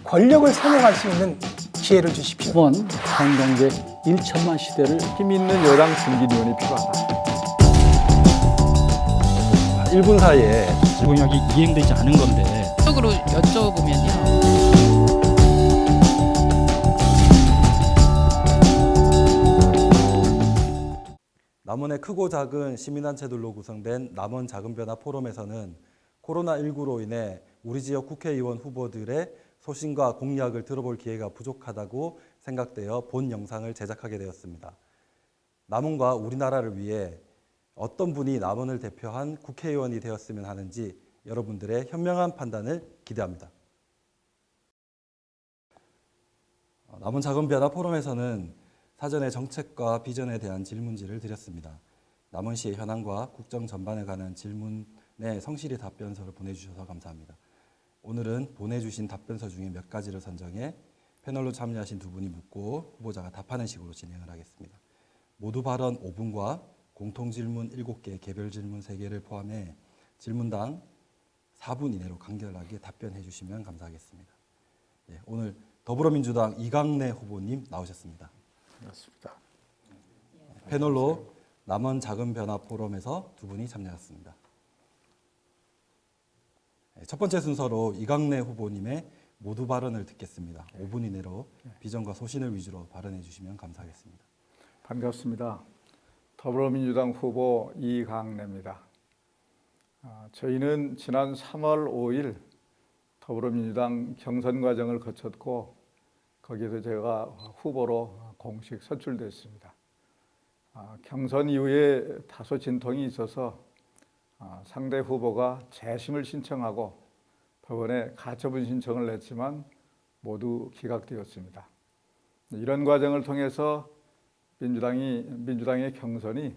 권력을 사용할 수 있는 기회를 주십시오. 이번 한경제 1천만 시대를 힘 있는 여당 중진위원이 필요하다. 1분 사이에 공약이 이행되지 않은 건데 쪽으로 여쭤보면요. 남원의 크고 작은 시민단체들로 구성된 남원 작은변화 포럼에서는 코로나19로 인해 우리 지역 국회의원 후보들의 소신과 공약을 들어볼 기회가 부족하다고 생각되어 본 영상을 제작하게 되었습니다. 남원과 우리나라를 위해 어떤 분이 남원을 대표한 국회의원이 되었으면 하는지 여러분들의 현명한 판단을 기대합니다. 남원 작은변화 포럼에서는 사전에 정책과 비전에 대한 질문지를 드렸습니다. 남원시의 현황과 국정 전반에 관한 질문에 성실히 답변서를 보내주셔서 감사합니다. 오늘은 보내주신 답변서 중에 몇 가지를 선정해 패널로 참여하신 두 분이 묻고 후보자가 답하는 식으로 진행을 하겠습니다. 모두 발언 5분과 공통질문 7개, 개별 질문 3개를 포함해 질문당 4분 이내로 간결하게 답변해 주시면 감사하겠습니다. 네, 오늘 더불어민주당 이강래 후보님 나오셨습니다. 반갑습니다. 패널로 남원 작은변화 포럼에서 두 분이 참여하셨습니다. 첫 번째 순서로 이강래 후보님의 모두 발언을 듣겠습니다. 5분 이내로 비전과 소신을 위주로 발언해 주시면 감사하겠습니다. 반갑습니다. 더불어민주당 후보 이강래입니다. 저희는 지난 3월 5일 더불어민주당 경선 과정을 거쳤고 거기에서 제가 후보로 공식 선출됐습니다. 경선 이후에 다소 진통이 있어서 상대 후보가 재심을 신청하고 법원에 가처분 신청을 냈지만 모두 기각되었습니다. 이런 과정을 통해서 민주당의 경선이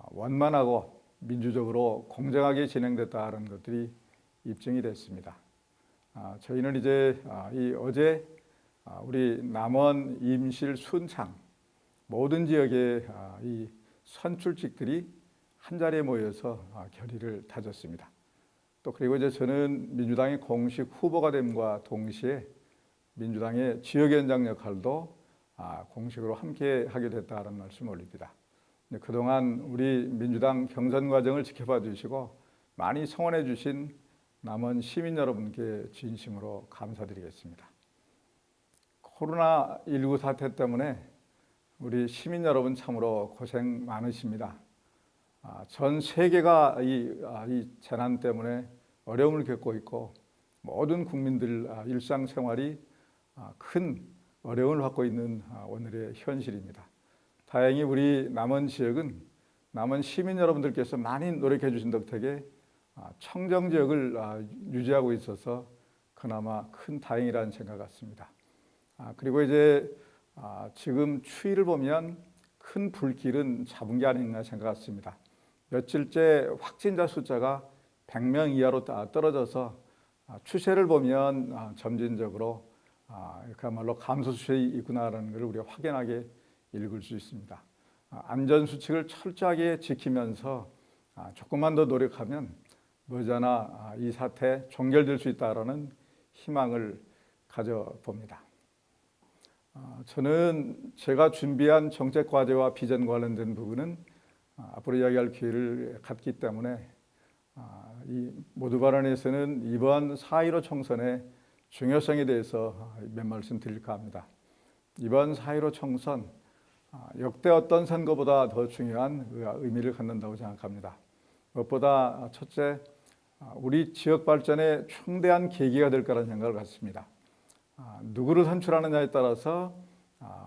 원만하고 민주적으로 공정하게 진행됐다는 것들이 입증이 됐습니다. 저희는 이제 어제 우리 남원, 임실, 순창 모든 지역의 이 선출직들이 한 자리에 모여서 결의를 다졌습니다. 또 그리고 이제 저는 민주당의 공식 후보가 됨과 동시에 민주당의 지역위원장 역할도 공식으로 함께 하게 됐다는 말씀 올립니다. 그동안 우리 민주당 경선 과정을 지켜봐 주시고 많이 성원해 주신 남원 시민 여러분께 진심으로 감사드리겠습니다. 코로나19 사태 때문에 우리 시민 여러분 참으로 고생 많으십니다. 전 세계가 이 재난 때문에 어려움을 겪고 있고 모든 국민들 일상생활이 큰 어려움을 받고 있는 오늘의 현실입니다. 다행히 우리 남원 지역은 남원 시민 여러분들께서 많이 노력해 주신 덕택에 청정 지역을 유지하고 있어서 그나마 큰 다행이라는 생각 같습니다. 그리고 이제 지금 추이를 보면 큰 불길은 잡은 게 아닌가 생각 같습니다. 며칠째 확진자 숫자가 100명 이하로 떨어져서 추세를 보면 점진적으로 그야말로 감소 추세에 있구나라는 것을 우리가 확연하게 읽을 수 있습니다. 안전수칙을 철저하게 지키면서 조금만 더 노력하면 머지않아 이 사태 종결될 수 있다는 희망을 가져봅니다. 저는 제가 준비한 정책 과제와 비전 관련된 부분은 앞으로 이야기할 기회를 갖기 때문에 이 모두 발언에서는 이번 4.15 총선의 중요성에 대해서 몇 말씀 드릴까 합니다. 이번 4.15 총선 역대 어떤 선거보다 더 중요한 의미를 갖는다고 생각합니다. 무엇보다 첫째, 우리 지역 발전에 충대한 계기가 될 거라는 생각을 갖습니다. 누구를 선출하느냐에 따라서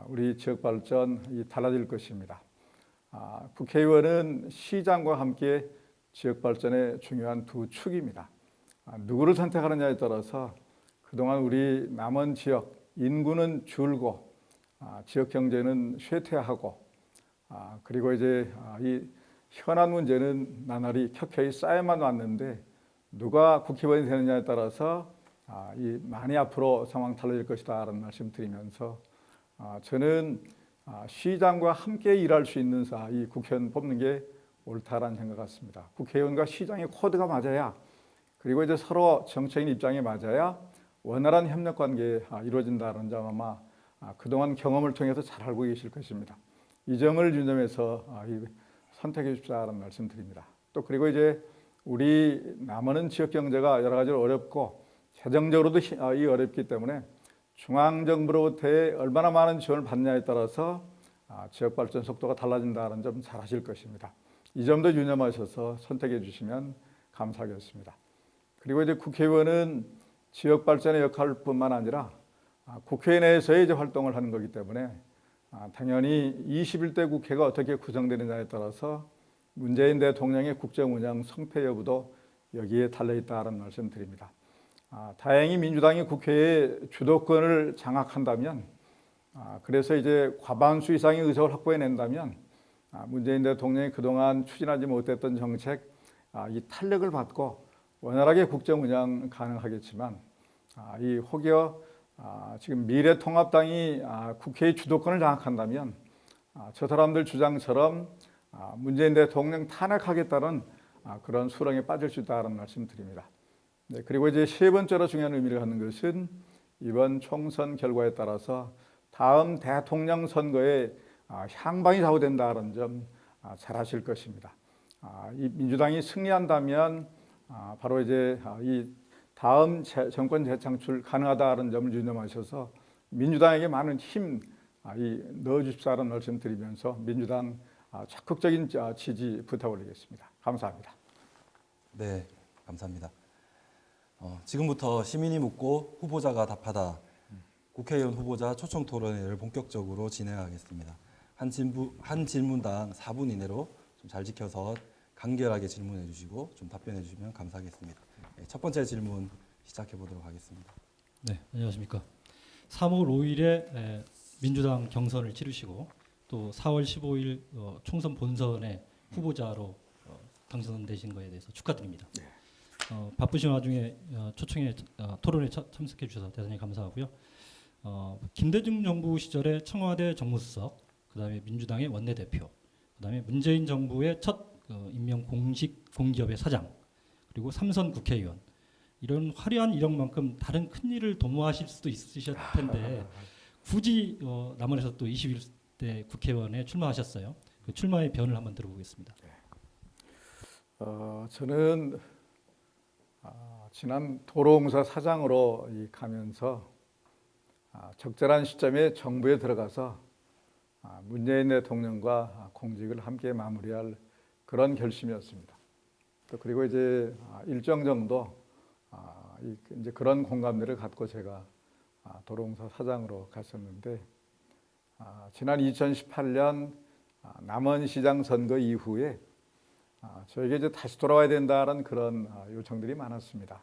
우리 지역 발전이 달라질 것입니다. 국회의원은 시장과 함께 지역 발전의 중요한 두 축입니다. 누구를 선택하느냐에 따라서 그동안 우리 남원 지역 인구는 줄고 지역 경제는 쇠퇴하고 그리고 이제 이 현안 문제는 나날이 켜켜이 쌓여만 왔는데 누가 국회의원이 되느냐에 따라서 이 많이 앞으로 상황 달라질 것이다 라는 말씀 드리면서 저는 시장과 함께 일할 수 있는 이 국회의원 뽑는 게 옳다라는 생각 같습니다. 국회의원과 시장의 코드가 맞아야 그리고 이제 서로 정책인 입장에 맞아야 원활한 협력 관계 이루어진다는 점 아마 그동안 경험을 통해서 잘 알고 계실 것입니다. 이 점을 유념해서 선택해 주십사라는 말씀드립니다. 또 그리고 이제 우리 남원은 지역 경제가 여러 가지로 어렵고 재정적으로도 어렵기 때문에 중앙정부로부터 얼마나 많은 지원을 받냐에 따라서 지역 발전 속도가 달라진다는 점 잘 아실 것입니다. 이 점도 유념하셔서 선택해 주시면 감사하겠습니다. 그리고 이제 국회의원은 지역 발전의 역할뿐만 아니라 국회 내에서의 이제 활동을 하는 거기 때문에 당연히 21대 국회가 어떻게 구성되느냐에 따라서 문재인 대통령의 국정 운영 성패 여부도 여기에 달려 있다는 말씀드립니다. 다행히 민주당이 국회의 주도권을 장악한다면, 그래서 이제 과반수 이상의 의석을 확보해낸다면 문재인 대통령이 그동안 추진하지 못했던 정책 이 탄력을 받고 원활하게 국정 운영 가능하겠지만 혹여 지금 미래통합당이 국회의 주도권을 장악한다면 저 사람들 주장처럼 문재인 대통령 탄핵하겠다는 그런 수렁에 빠질 수 있다는 말씀드립니다. 네, 그리고 이제 세 번째로 중요한 의미를 갖는 것은 이번 총선 결과에 따라서 다음 대통령 선거에 향방이 좌우된다는 점 잘 아실 것입니다. 이 민주당이 승리한다면 바로 이제 이 다음 정권 재창출 가능하다는 점을 유념하셔서 민주당에게 많은 힘 넣어주십사라는 말씀드리면서 민주당 적극적인 지지 부탁드리겠습니다. 감사합니다. 네, 감사합니다. 지금부터 시민이 묻고 후보자가 답하다 국회의원 후보자 초청 토론회를 본격적으로 진행하겠습니다. 한 질문당 4분 이내로 좀 잘 지켜서 간결하게 질문해 주시고 좀 답변해 주시면 감사하겠습니다. 첫 번째 질문 시작해 보도록 하겠습니다. 네, 안녕하십니까. 3월 5일에 민주당 경선을 치르시고 또 4월 15일 총선 본선에 후보자로 당선되신 거에 대해서 축하드립니다. 바쁘신 와중에 초청에 토론에 참석해 주셔서 대단히 감사하고요. 김대중 정부 시절에 청와대 정무수석, 그다음에 민주당의 원내대표, 그다음에 문재인 정부의 첫 임명 공식 공기업의 사장, 그리고 3선 국회의원, 이런 화려한 이력만큼 다른 큰 일을 도모하실 수도 있으셨을 텐데 굳이 남원에서 또 21대 국회의원에 출마하셨어요. 그 출마의 변을 한번 들어보겠습니다. 저는 지난 도로공사 사장으로 가면서 적절한 시점에 정부에 들어가서 문재인 대통령과 공직을 함께 마무리할 그런 결심이었습니다. 또 그리고 이제 일정 정도 이제 그런 공감대를 갖고 제가 도로공사 사장으로 갔었는데 지난 2018년 남원시장 선거 이후에 저에게 이제 다시 돌아와야 된다는 그런 요청들이 많았습니다.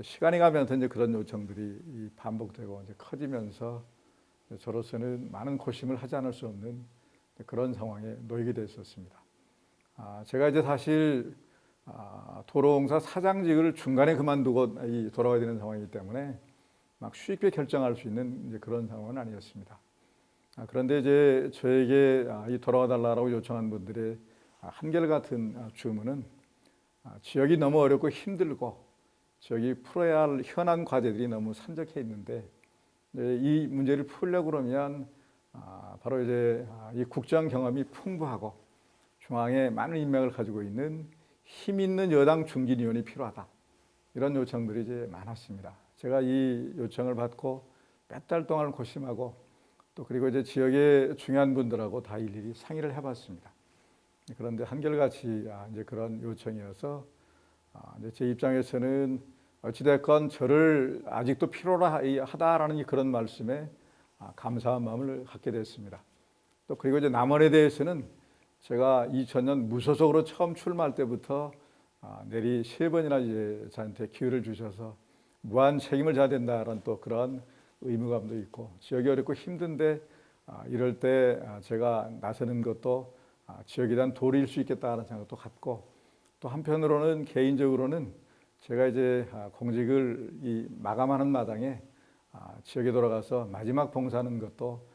시간이 가면서 이제 그런 요청들이 반복되고 이제 커지면서 저로서는 많은 고심을 하지 않을 수 없는 그런 상황에 놓이게 됐었습니다. 제가 이제 사실 도로공사 사장직을 중간에 그만두고 돌아와야 되는 상황이기 때문에 막 쉽게 결정할 수 있는 이제 그런 상황은 아니었습니다. 그런데 이제 저에게 돌아와 달라고 요청한 분들의 한결같은 주문은 지역이 너무 어렵고 힘들고 지역이 풀어야 할 현안 과제들이 너무 산적해 있는데 이 문제를 풀려고 그러면 바로 이제 이 국정 경험이 풍부하고 중앙에 많은 인맥을 가지고 있는 힘 있는 여당 중진위원이 필요하다. 이런 요청들이 이제 많았습니다. 제가 이 요청을 받고 몇 달 동안 고심하고 또 그리고 이제 지역의 중요한 분들하고 다 일일이 상의를 해봤습니다. 그런데 한결같이 이제 그런 요청이어서 이제 제 입장에서는 어찌됐건 저를 아직도 필요로 하다라는 그런 말씀에 감사한 마음을 갖게 됐습니다. 또 그리고 이제 남원에 대해서는 제가 2000년 무소속으로 처음 출마할 때부터 내리 3번이나 이제 저한테 기회를 주셔서 무한 책임을 져야 된다라는 또 그런 의무감도 있고 지역이 어렵고 힘든데 이럴 때 제가 나서는 것도 지역에 대한 도리일 수 있겠다는 생각도 갖고 또 한편으로는 개인적으로는 제가 이제 공직을 마감하는 마당에 지역에 돌아가서 마지막 봉사하는 것도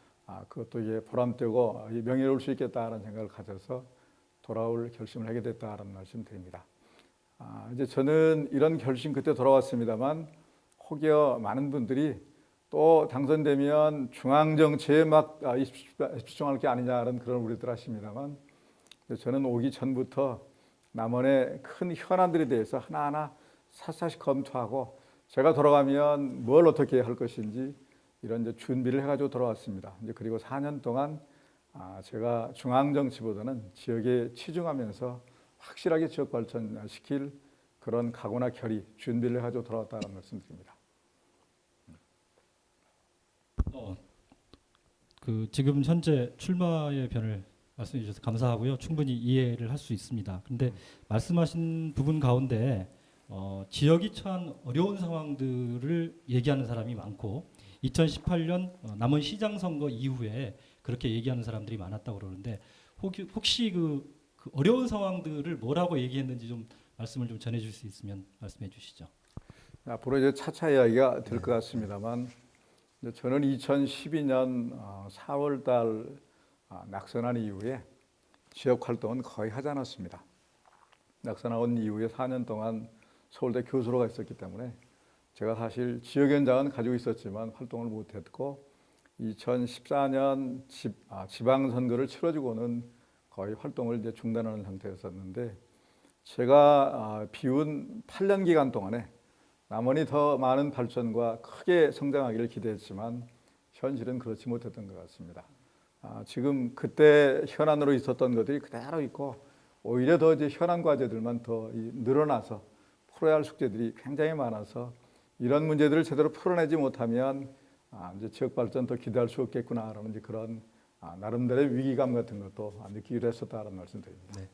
그것도 이제 보람되고 명예로울 수 있겠다는 생각을 가져서 돌아올 결심을 하게 됐다는 말씀드립니다. 이제 저는 이런 결심 그때 돌아왔습니다만 혹여 많은 분들이 또 당선되면 중앙정치에 막 집중할 게 아니냐는 그런 우려들 하십니다만, 저는 오기 전부터 남원의 큰 현안들에 대해서 하나하나 샅샅이 검토하고 제가 돌아가면 뭘 어떻게 할 것인지 이런 이제 준비를 해가지고 돌아왔습니다. 이제 그리고 4년 동안 제가 중앙정치보다는 지역에 치중하면서 확실하게 지역 발전시킬 그런 각오나 결의, 준비를 해가지고 돌아왔다는 말씀드립니다. 지금 현재 출마의 변을 말씀해 주셔서 감사하고요. 충분히 이해를 할 수 있습니다. 그런데 말씀하신 부분 가운데 지역이 처한 어려운 상황들을 얘기하는 사람이 많고 2018년 남원 시장 선거 이후에 그렇게 얘기하는 사람들이 많았다고 그러는데 혹시 그 어려운 상황들을 뭐라고 얘기했는지 좀 말씀을 좀 전해줄 수 있으면 말씀해 주시죠. 앞으로 이제 차차 이야기가 될 것 같습니다만, 저는 2012년 4월달 낙선한 이후에 지역 활동은 거의 하지 않았습니다. 낙선한 이후에 4년 동안 서울대 교수로가 있었기 때문에 제가 사실 지역 현장은 가지고 있었지만 활동을 못했고, 2014년 지방선거를 치러지고는 거의 활동을 이제 중단하는 상태였었는데, 제가 비운 8년 기간 동안에 남원이 더 많은 발전과 크게 성장하기를 기대했지만 현실은 그렇지 못했던 것 같습니다. 지금 그때 현안으로 있었던 것들이 그대로 있고, 오히려 더 이제 현안 과제들만 더 늘어나서 풀어야 할 숙제들이 굉장히 많아서 이런 문제들을 제대로 풀어내지 못하면 이제 지역 발전 더 기대할 수 없겠구나라는 이제 그런 나름대로의 위기감 같은 것도 느끼기도 했었다는 말씀드립니다. 네.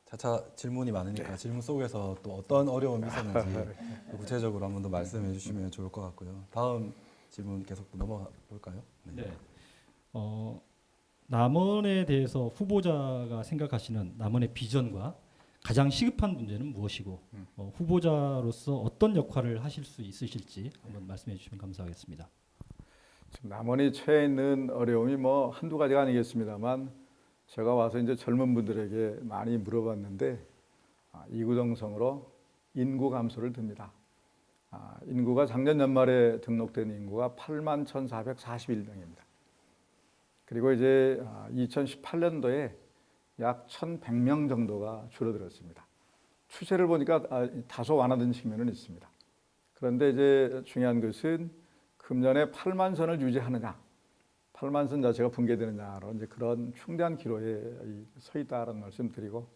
차차 질문이 많으니까 질문 속에서 또 어떤 어려움이 있었는지 구체적으로 한 번 더 말씀해 주시면 좋을 것 같고요. 다음 질문 계속 넘어가 볼까요? 네. 남원에 대해서 후보자가 생각하시는 남원의 비전과 가장 시급한 문제는 무엇이고 후보자로서 어떤 역할을 하실 수 있으실지 한번 말씀해 주시면 감사하겠습니다. 지금 남원이 처해 있는 어려움이 뭐 한두 가지가 아니겠습니다만, 제가 와서 이제 젊은 분들에게 많이 물어봤는데 이구동성으로 인구 감소를 듭니다. 인구가 작년 연말에 등록된 인구가 81,441명입니다. 그리고 이제 2018년도에 약 1,100명 정도가 줄어들었습니다. 추세를 보니까 다소 완화된 측면은 있습니다. 그런데 이제 중요한 것은 금년에 8만 선을 유지하느냐, 8만 선 자체가 붕괴되느냐로 이제 그런 충대한 기로에 서 있다는 말씀드리고,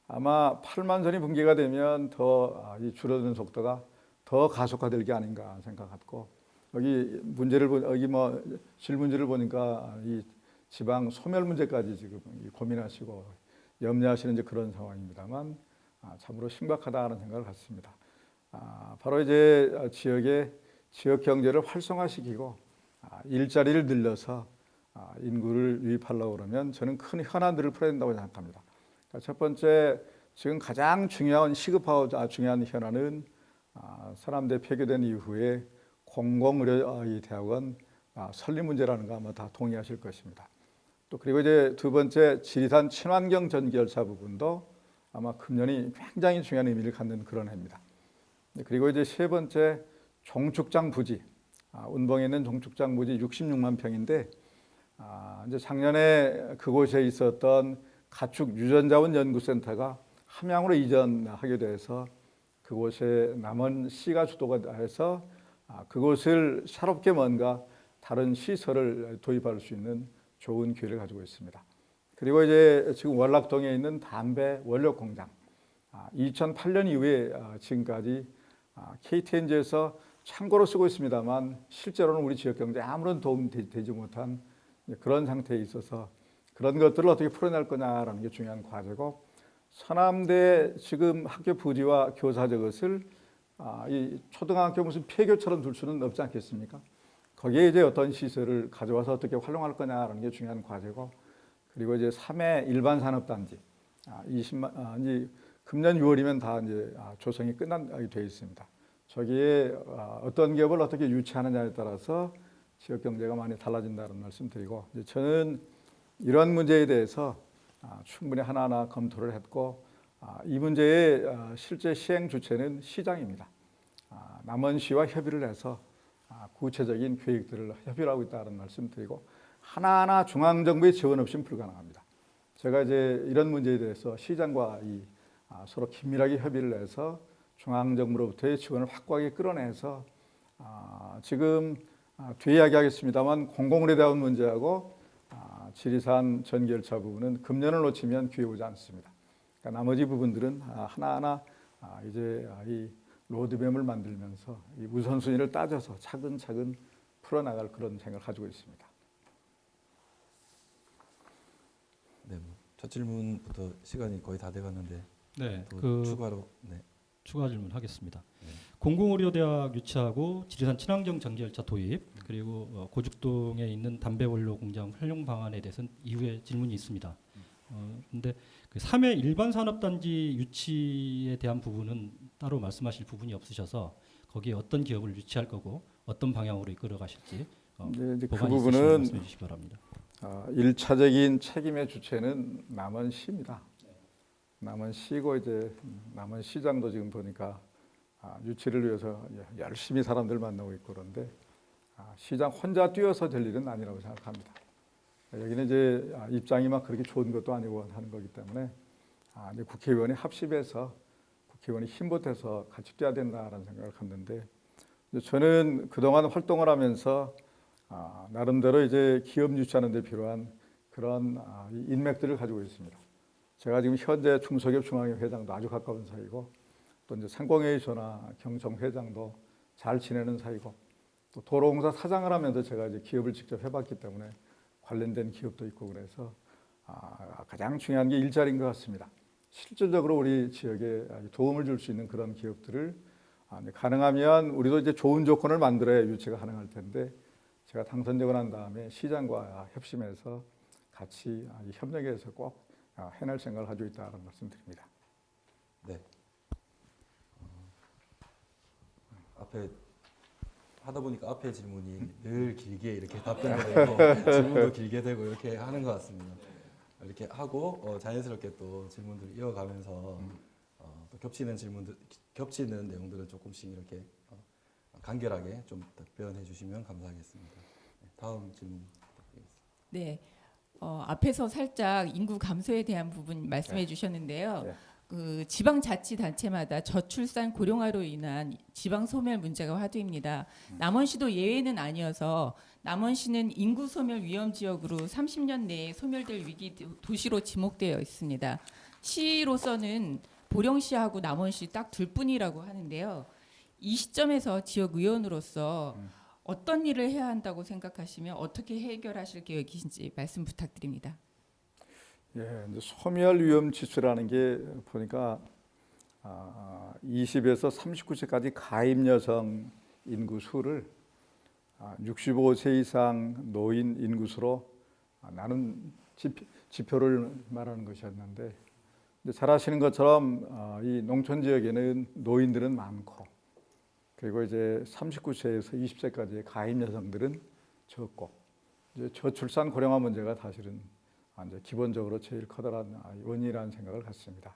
아마 8만 선이 붕괴가 되면 더 이 줄어드는 속도가 더 가속화될 게 아닌가 생각하고, 여기 질문지를 보니까 이 지방 소멸 문제까지 지금 고민하시고 염려하시는 이제 그런 상황입니다만, 참으로 심각하다는 생각을 갖습니다. 바로 이제 지역 경제를 활성화시키고 일자리를 늘려서 인구를 유입하려고 그러면 저는 큰 현안들을 풀어야 된다고 생각합니다. 그러니까 첫 번째, 지금 가장 중요한 시급하고 중요한 현안은 서남대 폐교된 이후에 공공의료대학원 설립 문제라는 거 아마 다 동의하실 것입니다. 또 그리고 이제 두 번째, 지리산 친환경 전기열차 부분도 아마 금년이 굉장히 중요한 의미를 갖는 그런 해입니다. 그리고 이제 세 번째, 종축장 부지, 운봉에 있는 종축장 부지 66만 평인데 이제 작년에 그곳에 있었던 가축 유전자원 연구센터가 함양으로 이전하게 돼서 그곳에 남원시가 주도가 해서 그곳을 새롭게 뭔가 다른 시설을 도입할 수 있는 좋은 기회를 가지고 있습니다. 그리고 이제 지금 월락동에 있는 담배 원료 공장, 2008년 이후에 지금까지 KTNG에서 참고로 쓰고 있습니다만 실제로는 우리 지역 경제에 아무런 도움이 되지 못한 그런 상태에 있어서 그런 것들을 어떻게 풀어낼 거냐라는 게 중요한 과제고, 서남대 지금 학교 부지와 교사 저것을 이 초등학교 무슨 폐교처럼 둘 수는 없지 않겠습니까? 거기에 이제 어떤 시설을 가져와서 어떻게 활용할 거냐라는 게 중요한 과제고, 그리고 이제 3회 일반 산업단지 20만 이제 금년 6월이면 다 이제 조성이 끝난 돼 있습니다. 저기에 어떤 기업을 어떻게 유치하느냐에 따라서 지역 경제가 많이 달라진다는 말씀드리고, 이제 저는 이런 문제에 대해서 충분히 하나하나 검토를 했고, 이 문제의 실제 시행 주체는 시장입니다. 남원시와 협의를 해서 구체적인 계획들을 협의를 하고 있다는 말씀드리고 하나하나 중앙정부의 지원 없이는 불가능합니다. 제가 이제 이런 문제에 대해서 시장과 서로 긴밀하게 협의를 해서 중앙정부로부터의 지원을 확고하게 끌어내서 지금 뒤에 이야기하겠습니다만 공공의료에 대한 문제하고 지리산 전기열차 부분은 금년을 놓치면 기회 오지 않습니다. 그러니까 나머지 부분들은 하나하나 이제 이 로드맵을 만들면서 이 우선순위를 따져서 차근차근 풀어나갈 그런 생각을 가지고 있습니다. 네, 첫 질문부터 시간이 거의 다 돼갔는데 네, 또 추가로 추가 질문하겠습니다. 공공의료대학 유치하고 지리산 친환경 전기열차 도입 그리고 고죽동에 있는 담배원료 공장 활용 방안에 대해서는 이후에 질문이 있습니다. 근데 그 3회 일반 산업단지 유치에 대한 부분은 따로 말씀하실 부분이 없으셔서 거기에 어떤 기업을 유치할 거고 어떤 방향으로 이끌어 가실지 이제 그 보관이 있으시면 부분은 말씀해 주시기 바랍니다. 1차적인 책임의 주체는 남원시입니다. 남원시고 이제 남원시장도 지금 보니까 유치를 위해서 열심히 사람들 만나고 있고 그런데 시장 혼자 뛰어서 될 일은 아니라고 생각합니다. 여기는 이제 입장이 막 그렇게 좋은 것도 아니고 하는 거기 때문에 이제 국회의원이 합심해서 국회의원이 힘보태서 같이 뛰어야 된다라는 생각을 갖는데 저는 그동안 활동을 하면서 나름대로 이제 기업 유치하는 데 필요한 그런 인맥들을 가지고 있습니다. 제가 지금 현재 중소기업 중앙회 회장도 아주 가까운 사이고 또 이제 상공회의소나 경정회장도 잘 지내는 사이고 또 도로공사 사장을 하면서 제가 이제 기업을 직접 해봤기 때문에 관련된 기업도 있고 그래서 가장 중요한 게 일자리인 것 같습니다. 실질적으로 우리 지역에 도움을 줄 수 있는 그런 기업들을 가능하면 우리도 이제 좋은 조건을 만들어야 유치가 가능할 텐데 제가 당선되고 난 다음에 시장과 협심해서 같이 협력해서 꼭 해낼 생각을 가지고 있다는 말씀드립니다. 네. 앞에 하다 보니까 앞에 질문이 늘 길게 이렇게 답변되고 질문도 길게 되고 이렇게 하는 것 같습니다. 이렇게 하고 자연스럽게 또 질문들 이어가면서 또 겹치는 내용들을 조금씩 이렇게 간결하게 좀 답변해 주시면 감사하겠습니다. 다음 질문 부탁드리겠습니다. 네, 앞에서 살짝 인구 감소에 대한 부분 말씀해 주셨는데요. 네. 그 지방자치단체마다 저출산 고령화로 인한 지방 소멸 문제가 화두입니다. 남원시도 예외는 아니어서 남원시는 인구 소멸 위험 지역으로 30년 내에 소멸될 위기 도시로 지목되어 있습니다. 시로서는 보령시하고 남원시 딱 둘뿐이라고 하는데요. 이 시점에서 지역 의원으로서 어떤 일을 해야 한다고 생각하시며 어떻게 해결하실 계획이신지 말씀 부탁드립니다. 예, 이제 소멸 위험 지수라는 게 보니까 20에서 39세까지 가입 여성 인구 수를 65세 이상 노인 인구 수로 나눈 지표를 말하는 것이었는데 잘 아시는 것처럼 이 농촌 지역에는 노인들은 많고 그리고 이제 39세에서 20세까지의 가입 여성들은 적고 이제 저출산 고령화 문제가 사실은 이제 기본적으로 제일 커다란 원인이라는 생각을 갖습니다.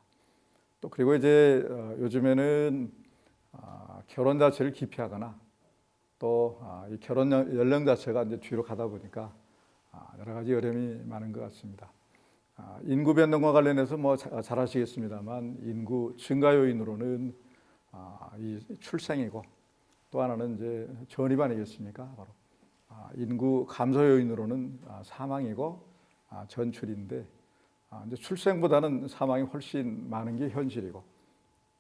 또 그리고 이제 요즘에는 결혼 자체를 기피하거나 또 이 결혼 연령 자체가 이제 뒤로 가다 보니까 여러 가지 어려움이 많은 것 같습니다. 인구 변동과 관련해서 뭐 잘 아시겠습니다만 인구 증가 요인으로는 이 출생이고 또 하나는 이제 전입 아니겠습니까? 바로 인구 감소 요인으로는 사망이고 전출인데 이제 출생보다는 사망이 훨씬 많은 게 현실이고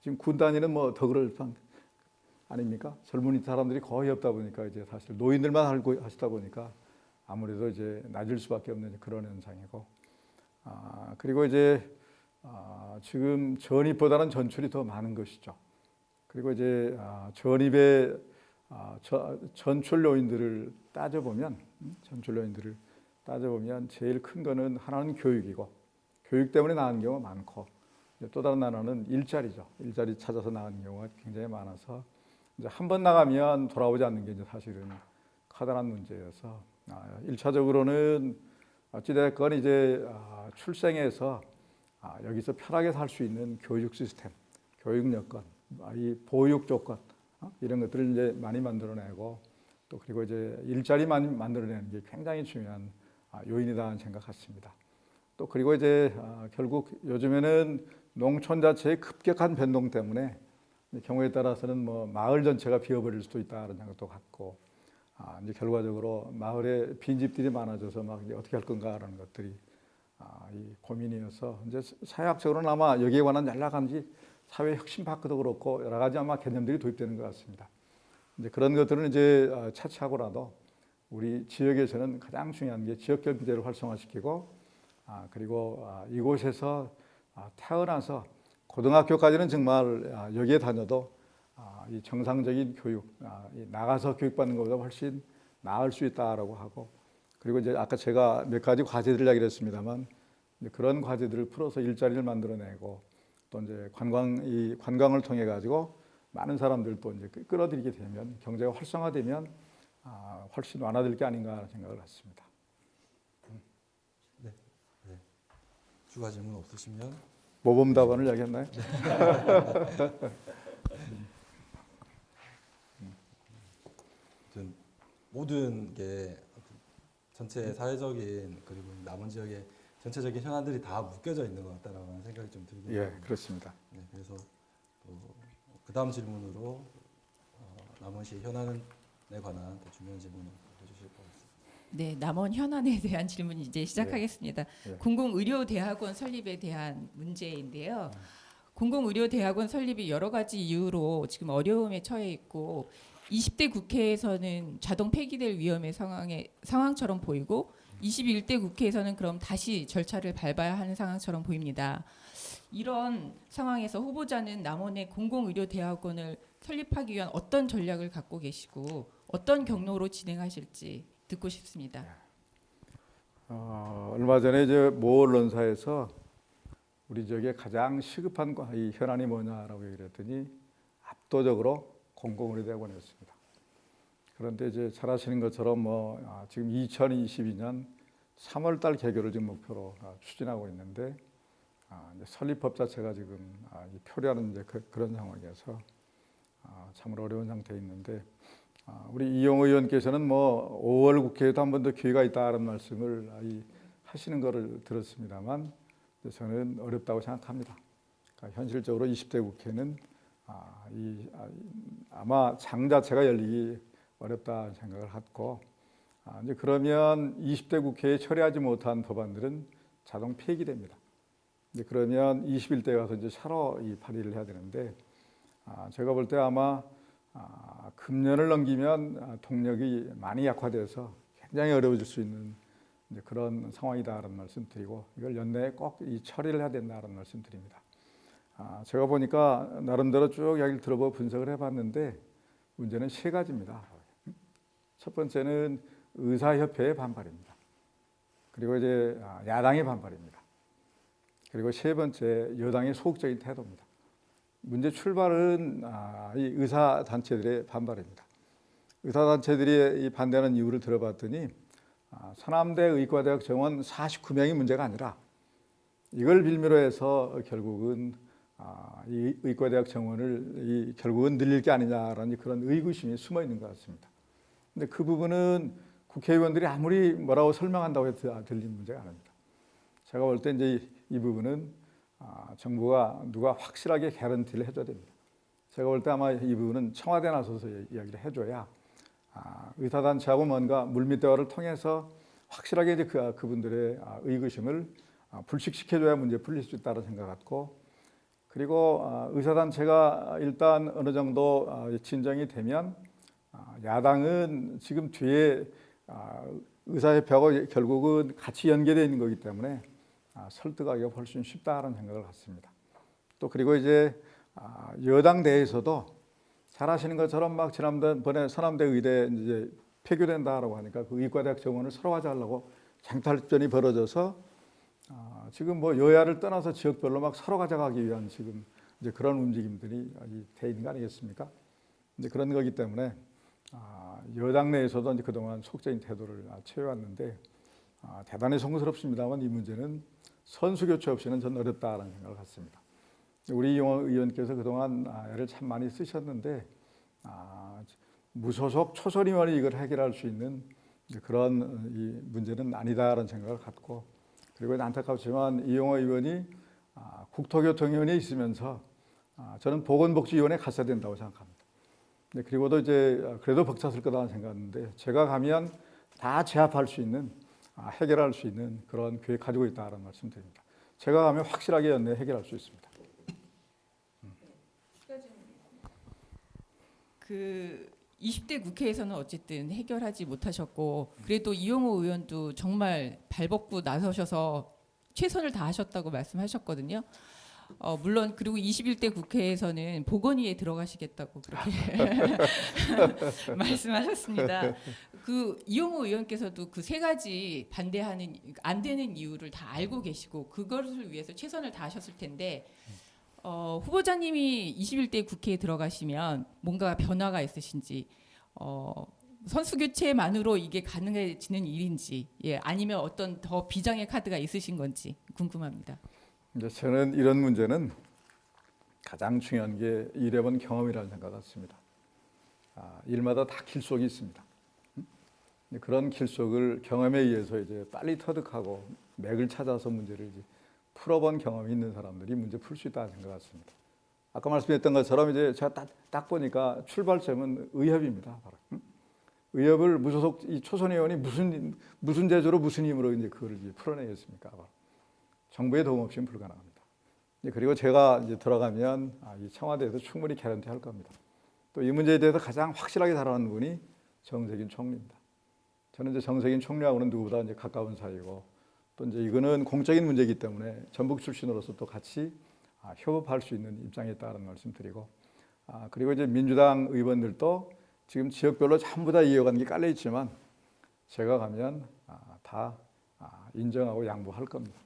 지금 군 단위는 뭐 더 그럴 판 아닙니까? 젊은 사람들이 거의 없다 보니까 이제 사실 노인들만 알고 하시다 보니까 아무래도 이제 낮을 수밖에 없는 그런 현상이고 그리고 이제 지금 전입보다는 전출이 더 많은 것이죠. 그리고 이제 전입의 전출 요인들을 따져보면 제일 큰 거는 하나는 교육이고 교육 때문에 나은 경우가 많고 또 다른 하나는 일자리죠. 일자리 찾아서 나가는 경우가 굉장히 많아서 이제 한 번 나가면 돌아오지 않는 게 이제 사실은 커다란 문제여서 1차적으로는 어찌됐건 이제 출생해서 여기서 편하게 살 수 있는 교육 시스템, 교육 여건, 이 보육 조건 이런 것들을 이제 많이 만들어내고 또 그리고 이제 일자리 많이 만들어내는 게 굉장히 중요한 요인이다 생각 같습니다. 또 그리고 이제 결국 요즘에는 농촌 자체의 급격한 변동 때문에 경우에 따라서는 뭐 마을 전체가 비어버릴 수도 있다는 생각도 갖고 이제 결과적으로 마을에 빈집들이 많아져서 막 이제 어떻게 할 건가라는 것들이 이 고민이어서 이제 사회학적으로는 아마 여기에 관한 연락한지 사회 혁신 파크도 그렇고 여러 가지 아마 개념들이 도입되는 것 같습니다. 이제 그런 것들은 이제 차치하고라도 우리 지역에서는 가장 중요한 게 지역 경제를 활성화시키고 그리고 이곳에서 태어나서 고등학교까지는 정말 여기에 다녀도 이 정상적인 교육, 나가서 교육받는 것보다 훨씬 나을 수 있다라고 하고 그리고 이제 아까 제가 몇 가지 과제들 이야기를 했습니다만 그런 과제들을 풀어서 일자리를 만들어내고 또 이제 관광을 통해 가지고 많은 사람들 또 이제 끌어들이게 되면 경제가 활성화되면 훨씬 완화될 게 아닌가 생각을 했습니다. 추가 질문 없으시면 모범 답안을 이야기했나요? 모든 게 전체 사회적인 그리고 남은 지역의 전체적인 현안들이 다 묶여져 있는 것 같다라는 생각이 좀 들긴 예, 합니다. 그렇습니다. 네, 그래서 또 그다음 질문으로 남원시 현안에 관한 더 중요한 질문을 해주실 것 같습니다. 네, 남원 현안에 대한 질문 이제 시작하겠습니다. 예. 공공의료대학원 설립에 대한 문제인데요. 공공의료대학원 설립이 여러 가지 이유로 지금 어려움에 처해 있고 20대 국회에서는 자동 폐기될 위험의 상황처럼 보이고 21대 국회에서는 그럼 다시 절차를 밟아야 하는 상황처럼 보입니다. 이런 상황에서 후보자는 남원의 공공의료대학원을 설립하기 위한 어떤 전략을 갖고 계시고 어떤 경로로 진행하실지 듣고 싶습니다. 얼마 전에 이제 모 언론사에서 우리 지역에 가장 시급한 이 현안이 뭐냐라고 얘기를 했더니 압도적으로 공공의료대학원이었습니다. 그런데 이제 잘 아시는 것처럼 지금 2022년 3월달 개교를 지금 목표로 추진하고 있는데 이제 설립법 자체가 지금 표류하는 이제 그런 상황이어서 참으로 어려운 상태에 있는데 우리 이용호 의원께서는 5월 국회에도 한 번 더 기회가 있다는 말씀을 하시는 것을 들었습니다만 저는 어렵다고 생각합니다. 그러니까 현실적으로 20대 국회는 아마 장 자체가 열리기 어렵다 생각을 하고 이제 그러면 20대 국회에 처리하지 못한 법안들은 자동 폐기됩니다. 이제 그러면 21대 가서 이제 차로 발의를 해야 되는데 제가 볼 때 아마 금년을 넘기면 동력이 많이 약화돼서 굉장히 어려워질 수 있는 이제 그런 상황이다라는 말씀드리고 이걸 연내에 꼭 처리를 해야 된다라는 말씀드립니다. 제가 보니까 나름대로 쭉 이야기를 들어보고 분석을 해봤는데 문제는 세 가지입니다. 첫 번째는 의사협회의 반발입니다. 그리고 이제 야당의 반발입니다. 그리고 세 번째 여당의 소극적인 태도입니다. 문제 출발은 이 의사단체들의 반발입니다. 의사단체들이 반대하는 이유를 들어봤더니 서남대 의과대학 정원 49명이 문제가 아니라 이걸 빌미로 해서 결국은 이 의과대학 정원을 결국은 늘릴 게 아니냐라는 그런 의구심이 숨어 있는 것 같습니다. 근데 그 부분은 국회의원들이 아무리 뭐라고 설명한다고 해도 들리는 문제가 아닙니다. 제가 볼 때 이제 이 부분은 정부가 누가 확실하게 개런티를 해줘야 됩니다. 제가 볼 때 아마 이 부분은 청와대에 나서서 이야기를 해줘야 의사단체하고 뭔가 물밑 대화를 통해서 확실하게 이제 그분들의 의구심을 불식시켜줘야 문제 풀릴 수 있다는 생각 같고 그리고 의사단체가 일단 어느 정도 진정이 되면 야당은 지금 뒤에 의사협회하고 결국은 같이 연계되어 있는 거기 때문에 설득하기가 훨씬 쉽다는 생각을 갖습니다. 또 그리고 이제 여당 내에서도 잘 아시는 것처럼 막 지난번에 서남대 의대 이제 폐교된다라고 하니까 그 의과대학 정원을 서로 하자려고 쟁탈전이 벌어져서 지금 여야를 떠나서 지역별로 막 서로 가져가기 위한 지금 이제 그런 움직임들이 돼 있는 거 아니겠습니까? 이제 그런 거기 때문에 여당 내에서도 이제 그동안 속적인 태도를 취해왔는데 대단히 송구스럽습니다만 이 문제는 선수 교체 없이는 전 어렵다라는 생각을 갖습니다. 우리 이용호 의원께서 그동안 애를 참 많이 쓰셨는데 무소속 초선 의원이 이걸 해결할 수 있는 그런 이 문제는 아니다라는 생각을 갖고, 그리고 안타깝지만 이용호 의원이 국토교통위원회에 있으면서 저는 보건복지위원회에 갔어야 된다고 생각합니다. 그리고도 이제 그래도 벅찼을 거라는 생각했는데, 제가 가면 다 제압할 수 있는, 해결할 수 있는 그런 계획 가지고 있다는 말씀드립니다. 제가 가면 확실하게 연내 해결할 수 있습니다. 그 20대 국회에서는 어쨌든 해결하지 못하셨고, 그래도 이용호 의원도 정말 발벗고 나서셔서 최선을 다하셨다고 말씀하셨거든요. 물론 그리고 21대 국회에서는 보건위에 들어가시겠다고 그렇게 말씀하셨습니다. 그 이용호 의원께서도 그 세 가지 반대하는 안 되는 이유를 다 알고 계시고 그것을 위해서 최선을 다하셨을 텐데, 후보자님이 21대 국회에 들어가시면 뭔가 변화가 있으신지, 선수 교체만으로 이게 가능해지는 일인지, 아니면 어떤 더 비장의 카드가 있으신 건지 궁금합니다. 이제 저는 이런 문제는 가장 중요한 게 일해본 경험이라는 생각 같습니다. 일마다 다 길속이 있습니다. 그런 길속을 경험에 의해서 이제 빨리 터득하고 맥을 찾아서 문제를 이제 풀어본 경험이 있는 사람들이 문제 풀 수 있다는 생각 같습니다. 아까 말씀드렸던 것처럼 이제 제가 딱 보니까 출발점은 의협입니다. 바로. 의협을 무소속 이 초선 의원이 무슨 제조로 무슨 힘으로 이제 그걸 이제 풀어내겠습니까? 바로. 정부의 도움 없이는 불가능합니다. 그리고 제가 이제 들어가면 이 청와대에서 충분히 개런티할 겁니다. 또 이 문제에 대해서 가장 확실하게 다루는 분이 정세균 총리입니다. 저는 이제 정세균 총리하고는 누구보다 이제 가까운 사이고, 또 이제 이거는 공적인 문제이기 때문에 전북 출신으로서 또 같이 협업할 수 있는 입장에 있다는 말씀드리고, 그리고 이제 민주당 의원들도 지금 지역별로 전부 다 이어간 게 깔려 있지만 제가 가면 다 인정하고 양보할 겁니다.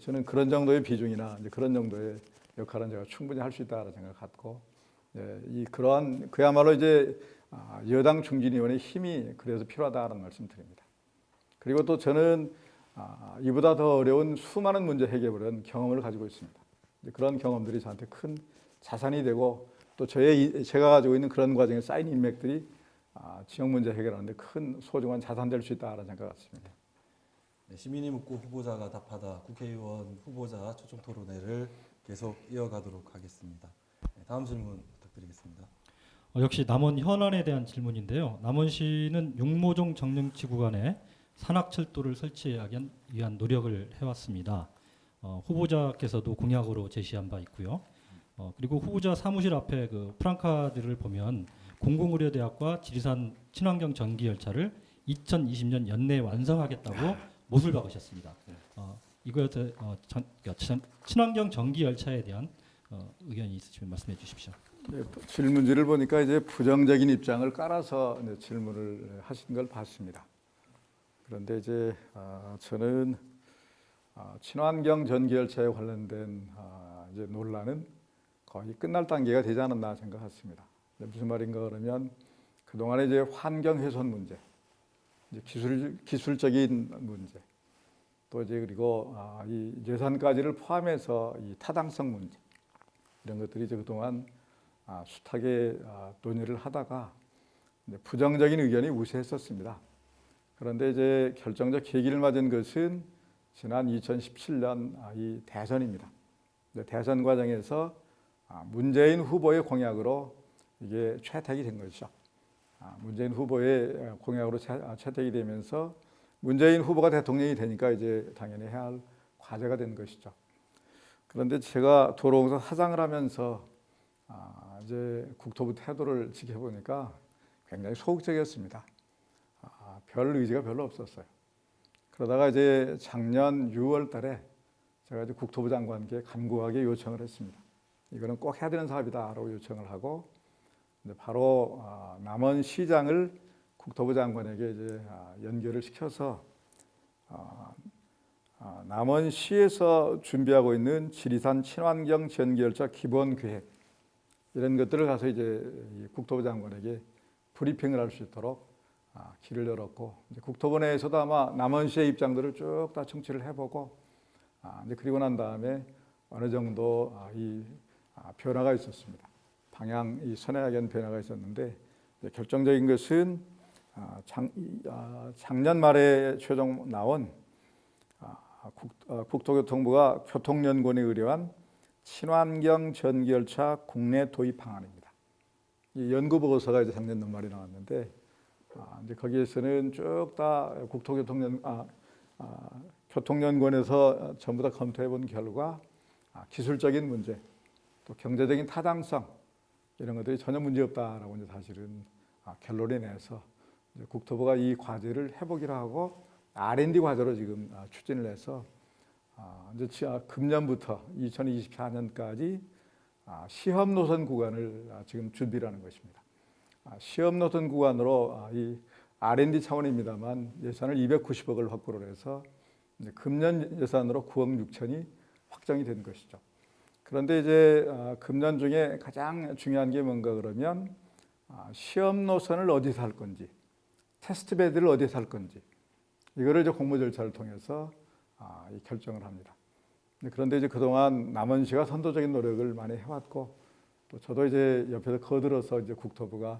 저는 그런 정도의 비중이나 이제 그런 정도의 역할은 제가 충분히 할 수 있다는 생각을 갖고, 그러한 그야말로 이제 여당 중진위원의 힘이 그래서 필요하다는 말씀드립니다. 그리고 또 저는 이보다 더 어려운 수많은 문제 해결을 경험을 가지고 있습니다. 그런 경험들이 저한테 큰 자산이 되고, 또 제가 가지고 있는 그런 과정에 쌓인 인맥들이 지역 문제 해결하는데 큰 소중한 자산 될 수 있다는 생각 같습니다. 네, 시민이 묻고 후보자가 답하다 국회의원 후보자 초청 토론회를 계속 이어가도록 하겠습니다. 네, 다음 질문 부탁드리겠습니다. 역시 남원 현안에 대한 질문인데요. 남원시는 육모종 정릉치 구간에 산악철도를 설치하기 위한 노력을 해왔습니다. 후보자께서도 공약으로 제시한 바 있고요. 그리고 후보자 사무실 앞에 그 프랑카드를 보면 공공의료대학과 지리산 친환경 전기 열차를 2020년 연내에 완성하겠다고 못을 박으셨습니다. 이거에 대해 친환경 전기 열차에 대한 의견이 있으시면 말씀해 주십시오. 네, 질문지를 보니까 이제 부정적인 입장을 깔아서 질문을 하신 걸 봤습니다. 그런데 이제 저는 친환경 전기 열차에 관련된 이제 논란은 거의 끝날 단계가 되지 않았나 생각했습니다. 무슨 말인가 그러면 그동안에 이제 환경 훼손 문제, 이제 기술적인 문제, 또 이제 그리고 이 예산까지를 포함해서 이 타당성 문제, 이런 것들이 이제 그동안 숱하게 논의를 하다가 부정적인 의견이 우세했었습니다. 그런데 이제 결정적 계기를 맞은 것은 지난 2017년 이 대선입니다. 대선 과정에서 문재인 후보의 공약으로 이게 채택이 된 것이죠. 문재인 후보의 공약으로 채택이 되면서 문재인 후보가 대통령이 되니까 이제 당연히 해야 할 과제가 된 것이죠. 그런데 제가 도로공사 사장을 하면서 이제 국토부 태도를 지켜보니까 굉장히 소극적이었습니다. 별 의지가 별로 없었어요. 그러다가 이제 작년 6월 달에 제가 이제 국토부 장관께 간곡하게 요청을 했습니다. 이거는 꼭 해야 되는 사업이다라고 요청을 하고, 바로 남원시장을 국토부 장관에게 이제 연결을 시켜서 남원시에서 준비하고 있는 지리산 친환경 전기열차 기본 계획, 이런 것들을 가서 이제 국토부 장관에게 브리핑을 할 수 있도록 길을 열었고, 이제 국토부 내에서도 아마 남원시의 입장들을 쭉 다 청취를 해보고, 이제 그리고 난 다음에 어느 정도 이 변화가 있었습니다. 방향이 선행하게 변화가 있었는데 결정적인 것은 작년 말에 최종 나온 국토교통부가 교통연구원에 의뢰한 친환경 전기열차 국내 도입 방안입니다. 이 연구 보고서가 이제 작년 연말에 나왔는데 이제 거기에서는 쭉 다 교통연구원에서 전부 다 검토해 본 결과 기술적인 문제, 또 경제적인 타당성 이런 것들이 전혀 문제 없다라고 이제 사실은 결론이 내서 이제 국토부가 이 과제를 해보기로 하고 R&D 과제로 지금 추진을 해서 이제 금년부터 2024년까지 시험 노선 구간을 지금 준비를 하는 것입니다. 시험 노선 구간으로 이 R&D 차원입니다만 예산을 290억을 확보를 해서 이제 금년 예산으로 9억 6천이 확정이 된 것이죠. 그런데 이제 금년 중에 가장 중요한 게 뭔가 그러면 시험 노선을 어디서 할 건지, 테스트 베드를 어디서 할 건지 이거를 이제 공모 절차를 통해서 결정을 합니다. 그런데 이제 그동안 남원시가 선도적인 노력을 많이 해왔고 또 저도 이제 옆에서 거들어서 이제 국토부가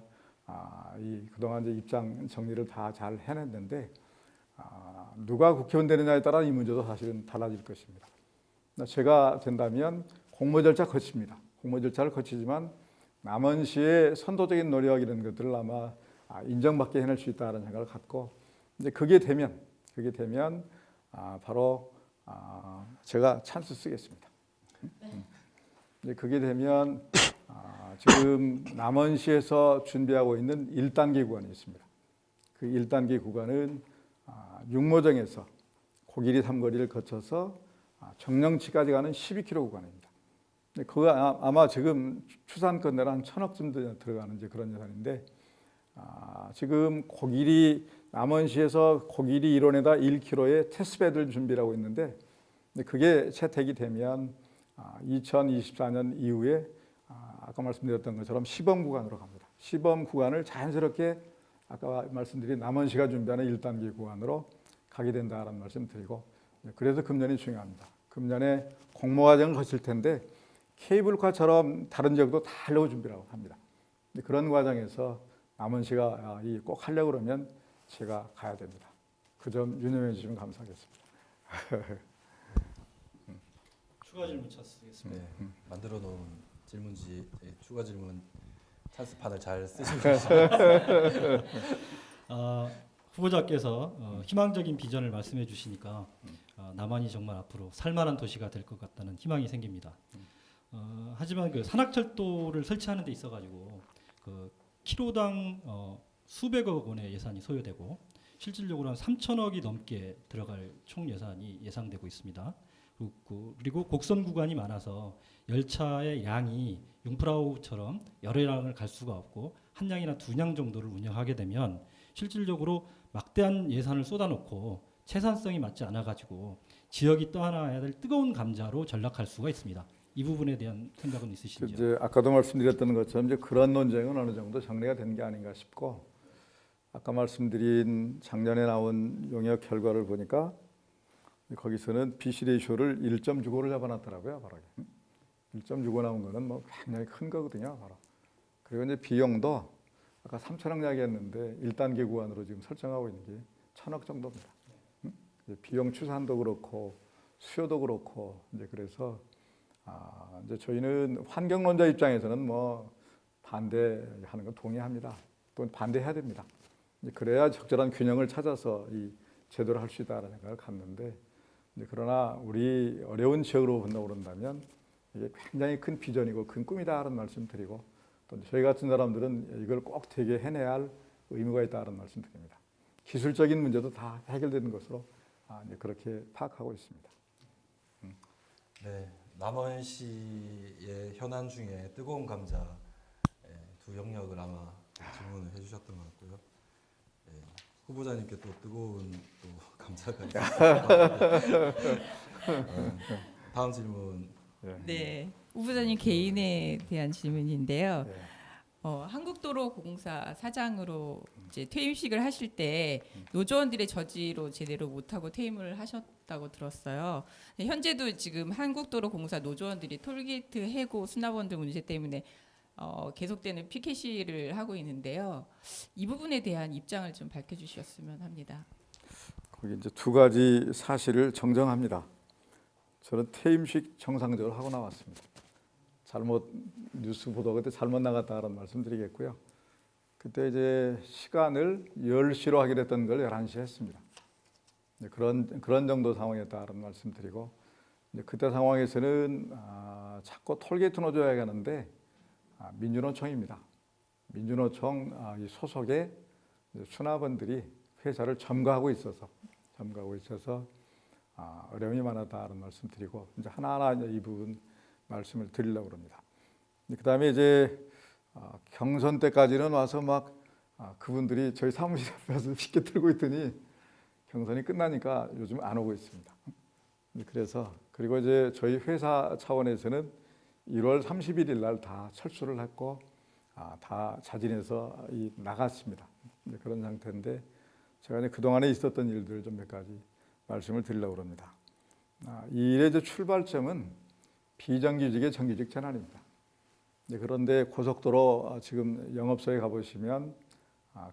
이 그동안 이제 입장 정리를 다 잘 해냈는데 누가 국회의원 되느냐에 따라 이 문제도 사실은 달라질 것입니다. 제가 된다면 공모 절차 거칩니다. 공모 절차를 거치지만 남원시의 선도적인 노력 이런 것들을 아마 인정받게 해낼 수 있다는 생각을 갖고 이제 그게 되면 바로 제가 찬스 쓰겠습니다. 이제 그게 되면 지금 남원시에서 준비하고 있는 1단계 구간이 있습니다. 그 1단계 구간은 육모정에서 고길이 삼거리를 거쳐서 정령치까지 가는 12km 구간입니다. 그거 아마 지금 추산 건네로 한 1,000억쯤 들어가는 이제 그런 예산인데 지금 고길이 남원시에서 고길이 1원에다 1km의 테스트베드를 준비하고 있는데 그게 채택이 되면 2024년 이후에 아까 말씀드렸던 것처럼 시범 구간으로 갑니다. 시범 구간을 자연스럽게 아까 말씀드린 남원시가 준비하는 1단계 구간으로 가게 된다라는 말씀 드리고 그래서 금년이 중요합니다. 금년에 공모과정을 거칠 텐데 케이블카처럼 다른 지역도 다 하려고 준비를 합니다. 그런 과정에서 남원시가 꼭 하려고 그러면 제가 가야 됩니다. 그 점 유념해 주시면 감사하겠습니다. 추가 질문 찬스 드리겠습니다. 네, 만들어 놓은 질문지 추가 질문 찬스판을 잘 쓰시고 계십니다. 후보자께서 희망적인 비전을 말씀해 주시니까 남한이 정말 앞으로 살만한 도시가 될 것 같다는 희망이 생깁니다. 하지만 그 산악철도를 설치하는 데 있어가지고 그 키로당 수백억 원의 예산이 소요되고 실질적으로 한 3천억이 넘게 들어갈 총 예산이 예상되고 있습니다. 그리고 곡선 구간이 많아서 열차의 양이 융프라우처럼 여러 량을 갈 수가 없고 한 량이나 두 량 정도를 운영하게 되면 실질적으로 막대한 예산을 쏟아놓고 채산성이 맞지 않아가지고 지역이 떠안아야 될 뜨거운 감자로 전락할 수가 있습니다. 이 부분에 대한 생각은 있으신지요? 이제 아까도 말씀드렸던 것처럼 이제 그런 논쟁은 어느 정도 정리가 된 게 아닌가 싶고 아까 말씀드린 작년에 나온 용역 결과를 보니까 거기서는 BC 레이쇼를 1.65를 잡아놨더라고요. 바로 1.65 나온 거는 뭐 굉장히 큰 거거든요. 바로. 그리고 이제 비용도 아까 3천억 이야기했는데 1단계 구간으로 지금 설정하고 있는 게 1,000억 정도입니다. 비용 추산도 그렇고 수요도 그렇고 이제 그래서 이제 저희는 환경론자 입장에서는 뭐 반대하는 건 동의합니다. 또 반대해야 됩니다. 그래야 적절한 균형을 찾아서 이 제도를 할 수 있다는 생각을 갖는데 그러나 우리 어려운 지역으로 본다고 그런다면 이게 굉장히 큰 비전이고 큰 꿈이다라는 말씀 드리고 또 저희 같은 사람들은 이걸 꼭 되게 해내야 할 의무가 있다는 말씀 드립니다. 기술적인 문제도 다 해결되는 것으로 이제 그렇게 파악하고 있습니다. 네, 남원시의 현안 중에 뜨거운 감자 두 영역을 아마 질문을 해주셨던 것 같고요. 네, 후보자님께 또 뜨거운 또 감자가 있습니다. 다음 질문. 네, 후보자님 개인에 대한 질문인데요. 한국도로공사 사장으로 이제 퇴임식을 하실 때 노조원들의 저지로 제대로 못하고 퇴임을 하셨다고 들었어요. 현재도 지금 한국도로공사 노조원들이 톨게이트 해고 수납원들 문제 때문에 계속되는 피켓 시위를 하고 있는데요. 이 부분에 대한 입장을 좀 밝혀주셨으면 합니다. 거기 이제 두 가지 사실을 정정합니다. 저는 퇴임식 정상적으로 하고 나왔습니다. 잘못 뉴스 보도 그때 잘못 나갔다는 말씀드리겠고요. 그때 이제 시간을 10시로 하기로 했던 걸 11시에 했습니다. 그런 정도 상황이었다는 말씀드리고, 그때 상황에서는 자꾸 톨게이트 노조에 가는데 민주노총입니다. 민주노총 이 소속의 수납원들이 회사를 점거하고 있어서 어려움이 많았다는 말씀드리고, 이제 하나하나 이제 이 부분 말씀을 드리려고 합니다. 그다음에 이제 경선 때까지는 와서 막 그분들이 저희 사무실 앞에서 쉽게 들고 있더니 경선이 끝나니까 요즘 안 오고 있습니다. 그래서 그리고 이제 저희 회사 차원에서는 1월 31일 날 다 철수를 했고 다 자진해서 나갔습니다. 그런 상태인데 제가 이제 그동안에 있었던 일들 좀 몇 가지 말씀을 드리려고 합니다. 이 일의 출발점은 비정규직의 정규직 전환입니다. 그런데 고속도로 지금 영업소에 가보시면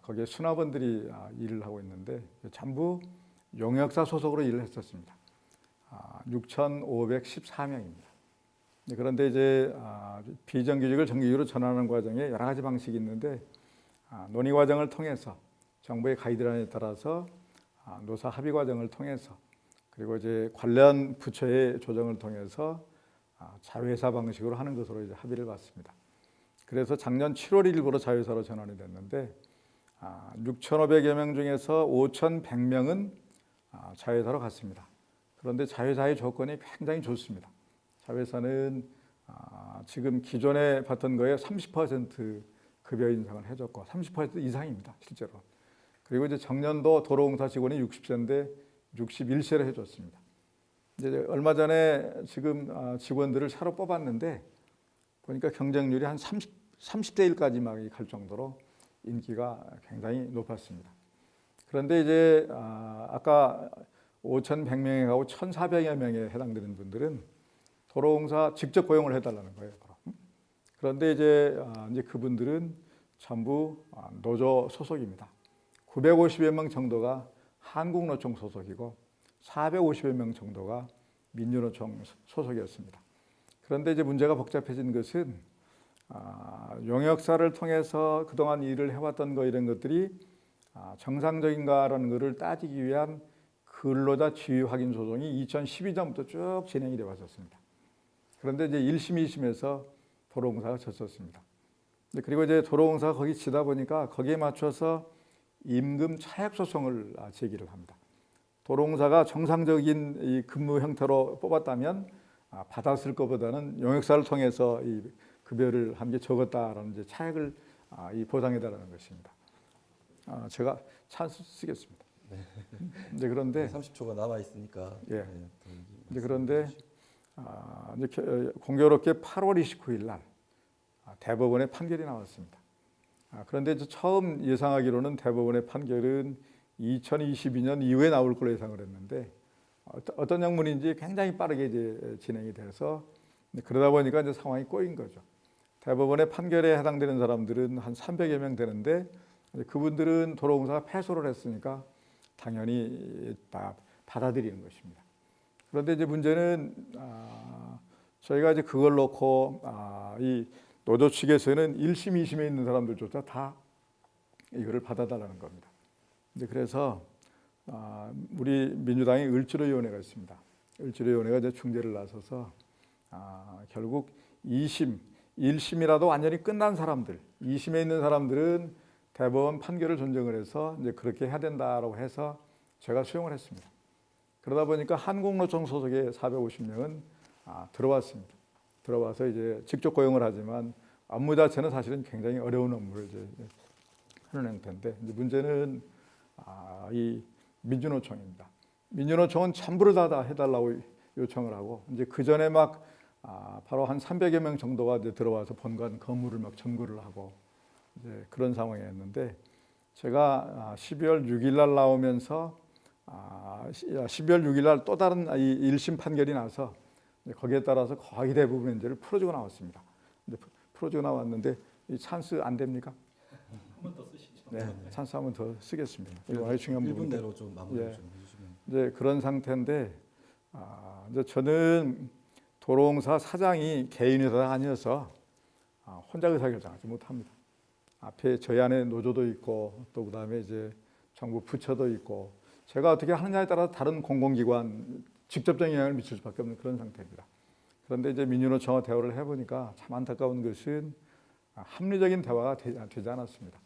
거기에 수납원들이 일을 하고 있는데 전부 용역사 소속으로 일을 했었습니다. 6,514명입니다. 그런데 이제 비정규직을 정규직으로 전환하는 과정에 여러 가지 방식이 있는데 논의 과정을 통해서 정부의 가이드라인에 따라서 노사 합의 과정을 통해서 그리고 이제 관련 부처의 조정을 통해서 자회사 방식으로 하는 것으로 이제 합의를 봤습니다. 그래서 작년 7월 1일부로 자회사로 전환이 됐는데 6,500여 명 중에서 5,100명은 자회사로 갔습니다. 그런데 자회사의 조건이 굉장히 좋습니다. 자회사는 지금 기존에 받던 거에 30% 급여 인상을 해줬고 30% 이상입니다, 실제로. 그리고 이제 정년도 도로공사 직원이 60세인데 61세로 해줬습니다. 이제 얼마 전에 지금 직원들을 새로 뽑았는데 보니까 경쟁률이 한 30대 1까지 막 갈 정도로 인기가 굉장히 높았습니다. 그런데 이제 아까 5,100명에 가고 1,400여 명에 해당되는 분들은 도로공사 직접 고용을 해달라는 거예요. 그런데 이제 그분들은 전부 노조 소속입니다. 950여 명 정도가 한국노총 소속이고 450여 명 정도가 민주노총 소속이었습니다. 그런데 이제 문제가 복잡해진 것은 용역사를 통해서 그동안 일을 해왔던 거 이런 것들이 정상적인가라는 것을 따지기 위한 근로자 지위 확인 소송이 2012년부터 쭉 진행이 되어 왔었습니다. 그런데 이제 1심, 2심에서 도로공사가 졌었습니다. 그리고 이제 도로공사가 거기 지다 보니까 거기에 맞춰서 임금 차액 소송을 제기를 합니다. 도로공사가 정상적인 이 근무 형태로 뽑았다면 받았을 것보다는 용역사를 통해서 이 급여를 한 게 적었다라는 이제 차액을 보상해달라는 것입니다. 제가 찬스 쓰겠습니다. 이제 그런데 30초가 남아 있으니까. 예. 이제 그런데 이제 공교롭게 8월 29일 날 대법원의 판결이 나왔습니다. 그런데 이제 처음 예상하기로는 대법원의 판결은 2022년 이후에 나올 걸로 예상을 했는데 어떤 영문인지 굉장히 빠르게 이제 진행이 돼서 그러다 보니까 이제 상황이 꼬인 거죠. 대법원의 판결에 해당되는 사람들은 한 300여 명 되는데 그분들은 도로공사가 패소를 했으니까 당연히 다 받아들이는 것입니다. 그런데 이제 문제는 저희가 이제 그걸 놓고 이 노조 측에서는 1심, 2심에 있는 사람들조차 다 이거를 받아달라는 겁니다. 이제 그래서 우리 민주당의 을지로위원회가 있습니다. 을지로위원회가 이제 중재를 나서서 결국 2심, 1심이라도 완전히 끝난 사람들, 2심에 있는 사람들은 대법원 판결을 존중을 해서 이제 그렇게 해야 된다라고 해서 제가 수용을 했습니다. 그러다 보니까 한국노총 소속의 450명은 들어왔습니다. 들어와서 이제 직접 고용을 하지만 업무 자체는 사실은 굉장히 어려운 업무를 이제 하는 형태인데 이제 문제는 이 민주노총입니다. 민주노총은 전부를 다 해달라고 요청을 하고 이제 그 전에 막 바로 한 300여 명 정도가 이제 들어와서 본관 건물을 막 점거를 하고 이제 그런 상황이었는데 제가 12월 6일 날 나오면서 12월 6일 날 또 다른 이 1심 판결이 나서 거기에 따라서 거의 대부분 문제를 풀어주고 나왔습니다. 프로젝트 나왔는데 이 찬스 안 됩니까? 한 번 더 쓰시죠. 네, 찬스 한 번 더 쓰겠습니다. 이거 아주 중요한 1분 부분인데. 내로 좀 마무리 예. 좀 해주시면. 이제 그런 상태인데 이제 저는 도로공사 사장이 개인 회사가 아니어서 혼자 의사결정하지 못합니다. 앞에 저희 안에 노조도 있고 또 그다음에 이제 정부 부처도 있고 제가 어떻게 하느냐에 따라 다른 공공기관 직접적인 영향을 미칠 수밖에 없는 그런 상태입니다. 그런데 이제 민주노총과 대화를 해보니까 참 안타까운 것은 합리적인 대화가 되지 않았습니다.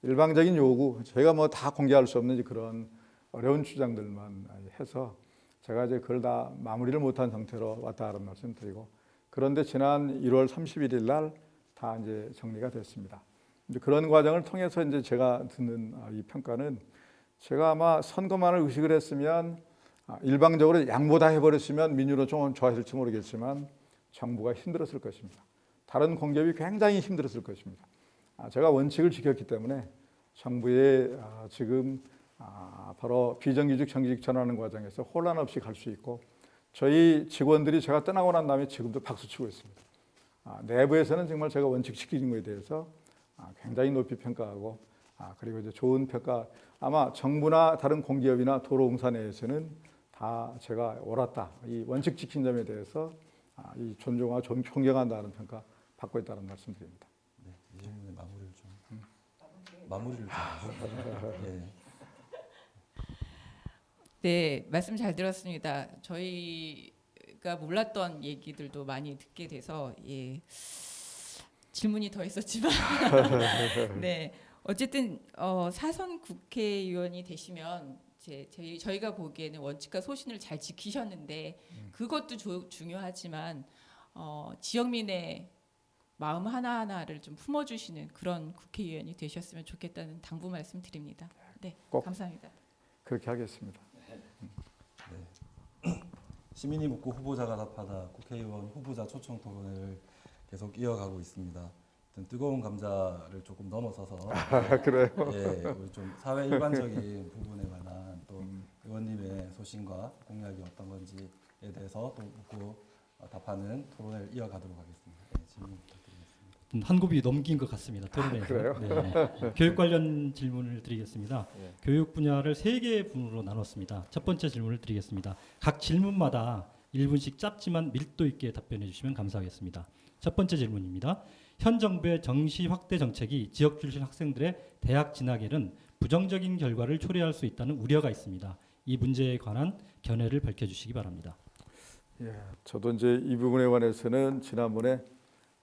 일방적인 요구, 저희가 뭐 다 공개할 수 없는 그런 어려운 주장들만 해서 제가 이제 그걸 다 마무리를 못한 상태로 왔다는 말씀드리고 그런데 지난 1월 31일 날 다 이제 정리가 됐습니다. 이제 그런 과정을 통해서 이제 제가 듣는 이 평가는 제가 아마 선거만을 의식을 했으면 일방적으로 양보다 해버렸으면 민주노총은 좋아했을지 모르겠지만 정부가 힘들었을 것입니다. 다른 공기업이 굉장히 힘들었을 것입니다. 제가 원칙을 지켰기 때문에 정부의 지금 바로 비정규직 정규직 전환하는 과정에서 혼란 없이 갈 수 있고 저희 직원들이 제가 떠나고 난 다음에 지금도 박수치고 있습니다. 내부에서는 정말 제가 원칙 지키는 것에 대해서 굉장히 높이 평가하고 그리고 이제 좋은 평가 아마 정부나 다른 공기업이나 도로공사 내에서는 다 제가 옳았다. 이 원칙 지킨 점에 대해서 이 존중하고 존경한다는 평가 받고 있다는 말씀드립니다. 네, 이 질문의 마무리를 좀 예. 네, 말씀 잘 들었습니다. 저희가 몰랐던 얘기들도 많이 듣게 돼서 질문이 더 있었지만 네, 어쨌든 사선 국회의원이 되시면 저희가 보기에는 원칙과 소신을 잘 지키셨는데 그것도 중요하지만 지역민의 마음 하나하나를 좀 품어주시는 그런 국회의원이 되셨으면 좋겠다는 당부 말씀드립니다. 네, 꼭 감사합니다. 그렇게 하겠습니다. 시민이 묻고 후보자가 답하다 국회의원 후보자 초청 토론회를 계속 이어가고 있습니다. 뜨거운 감자를 조금 넘어서서 그래요? 예, 우리 좀 사회 일반적인 부분에 관한 또 의원님의 소신과 공약이 어떤 건지에 대해서 또 묻고 답하는 토론회를 이어가도록 하겠습니다. 네, 질문 부탁드리겠습니다. 한 곱이 넘긴 것 같습니다. 토론회에서. 그래요? 네. 교육 관련 질문을 드리겠습니다. 예. 교육 분야를 3개 분으로 나눴습니다. 첫 번째 질문을 드리겠습니다. 각 질문마다 1분씩 짧지만 밀도 있게 답변해 주시면 감사하겠습니다. 첫 번째 질문입니다. 현 정부의 정시 확대 정책이 지역 출신 학생들의 대학 진학에는 부정적인 결과를 초래할 수 있다는 우려가 있습니다. 이 문제에 관한 견해를 밝혀주시기 바랍니다. 예, 저도 이제 이 부분에 관해서는 지난번에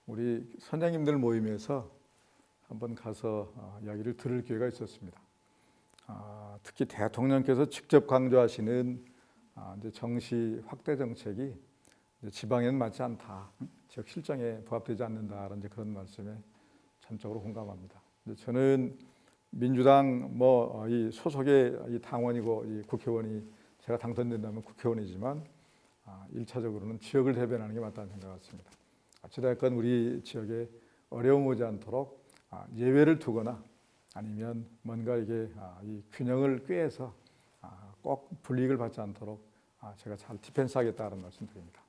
우리 선생님들 모임에서 한번 가서 이야기를 들을 기회가 있었습니다. 특히 대통령께서 직접 강조하시는 이제 정시 확대 정책이 이제 지방에는 맞지 않다, 지역 실정에 부합되지 않는다라는 이제 그런 말씀에 전적으로 공감합니다. 저는 민주당 이 소속의 이 당원이고 이 국회의원이 제가 당선된다면 국회의원이지만 1차적으로는 지역을 대변하는 게 맞다는 생각 같습니다. 어찌됐건 우리 지역에 어려움 오지 않도록 예외를 두거나 아니면 뭔가 이게 이 균형을 꾀해서 꼭 불이익을 받지 않도록 제가 잘 디펜스하겠다는 말씀드립니다.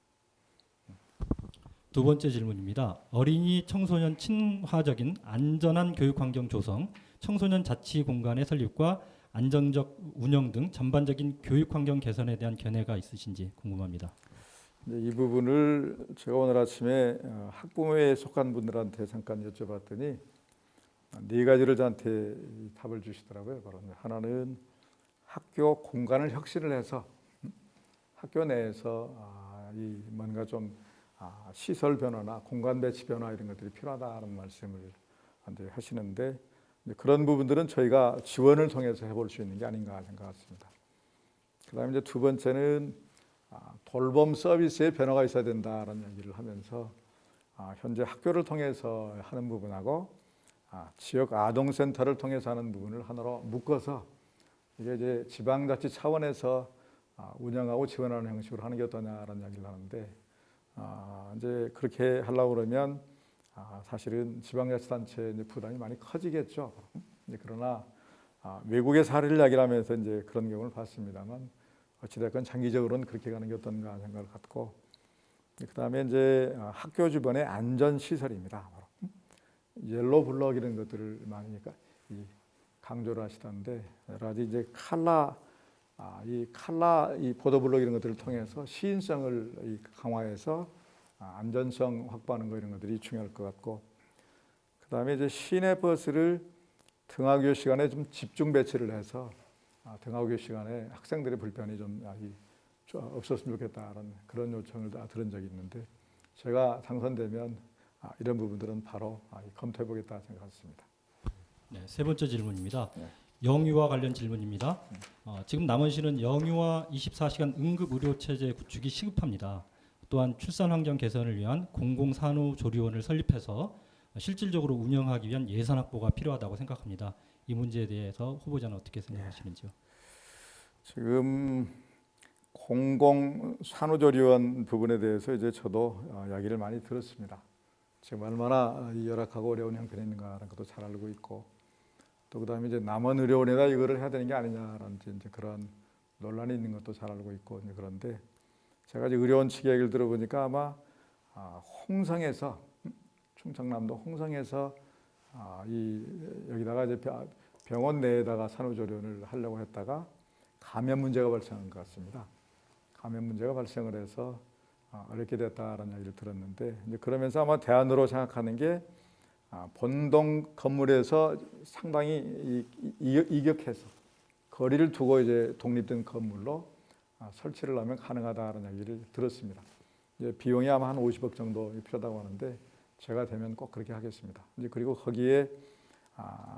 두 번째 질문입니다. 어린이 청소년 친화적인 안전한 교육 환경 조성, 청소년 자치 공간의 설립과 안정적 운영 등 전반적인 교육 환경 개선에 대한 견해가 있으신지 궁금합니다. 이 부분을 제가 오늘 아침에 학부모에 속한 분들한테 잠깐 여쭤봤더니 4가지를 저한테 답을 주시더라고요. 바로 하나는 학교 공간을 혁신을 해서 학교 내에서 이 뭔가 좀 시설 변화나 공간 배치 변화 이런 것들이 필요하다는 말씀을 하시는데 그런 부분들은 저희가 지원을 통해서 해볼 수 있는 게 아닌가 생각했습니다. 그다음에 이제 두 번째는 돌봄 서비스의 변화가 있어야 된다라는 얘기를 하면서 현재 학교를 통해서 하는 부분하고 지역 아동센터를 통해서 하는 부분을 하나로 묶어서 이게 이제 지방자치 차원에서 운영하고 지원하는 형식으로 하는 게 어떠냐라는 얘기를 하는데 이제 그렇게 하려고 그러면 사실은 지방자치단체 부담이 많이 커지겠죠. 그러나 외국의 사례를 이야기를 하면서 이제 그런 경우를 봤습니다만 어찌됐건 장기적으로는 그렇게 가는 게 어떤가 생각을 갖고 그다음에 이제 학교 주변의 안전 시설입니다. 옐로우 블럭 이런 것들을 많이 강조를 하시던데 여러 가지 이제 이 보도 블럭 이런 것들을 통해서 시인성을 강화해서 안전성 확보하는 거 이런 것들이 중요할 것 같고, 그다음에 이제 시내 버스를 등하교 시간에 좀 집중 배치를 해서 등하교 시간에 학생들의 불편이 좀 없었으면 좋겠다라는 그런 요청을 다 들은 적이 있는데, 제가 당선되면 이런 부분들은 바로 검토해 보겠다 생각했습니다. 네, 세 번째 질문입니다. 네. 영유아 관련 질문입니다. 지금 남원시는 영유아 24시간 응급 의료 체제 구축이 시급합니다. 또한 출산 환경 개선을 위한 공공산후조리원을 설립해서 실질적으로 운영하기 위한 예산 확보가 필요하다고 생각합니다. 이 문제에 대해서 후보자는 어떻게 생각하시는지요? 지금 공공산후조리원 부분에 대해서 이제 저도 이야기를 많이 들었습니다. 지금 얼마나 열악하고 어려운 형편에 있는가라는 것도 잘 알고 있고, 또 그다음에 이제 남원의료원에다 이거를 해야 되는 게 아니냐라는 이제 그런 논란이 있는 것도 잘 알고 있고, 그런데 제가 이제 의료원 측 얘기를 들어보니까 아마 홍성에서, 충청남도 홍성에서 여기다가 이제 병원 내에다가 산후조리원을 하려고 했다가 감염 문제가 발생한 것 같습니다. 감염 문제가 발생을 해서 어렵게 됐다라는 얘기를 들었는데, 이제 그러면서 아마 대안으로 생각하는 게 본동 건물에서 상당히 이격해서 거리를 두고 이제 독립된 건물로 설치를 하면 가능하다는 얘기를 들었습니다. 이제 비용이 아마 한 50억 정도 필요하다고 하는데 제가 되면 꼭 그렇게 하겠습니다. 이제 그리고 거기에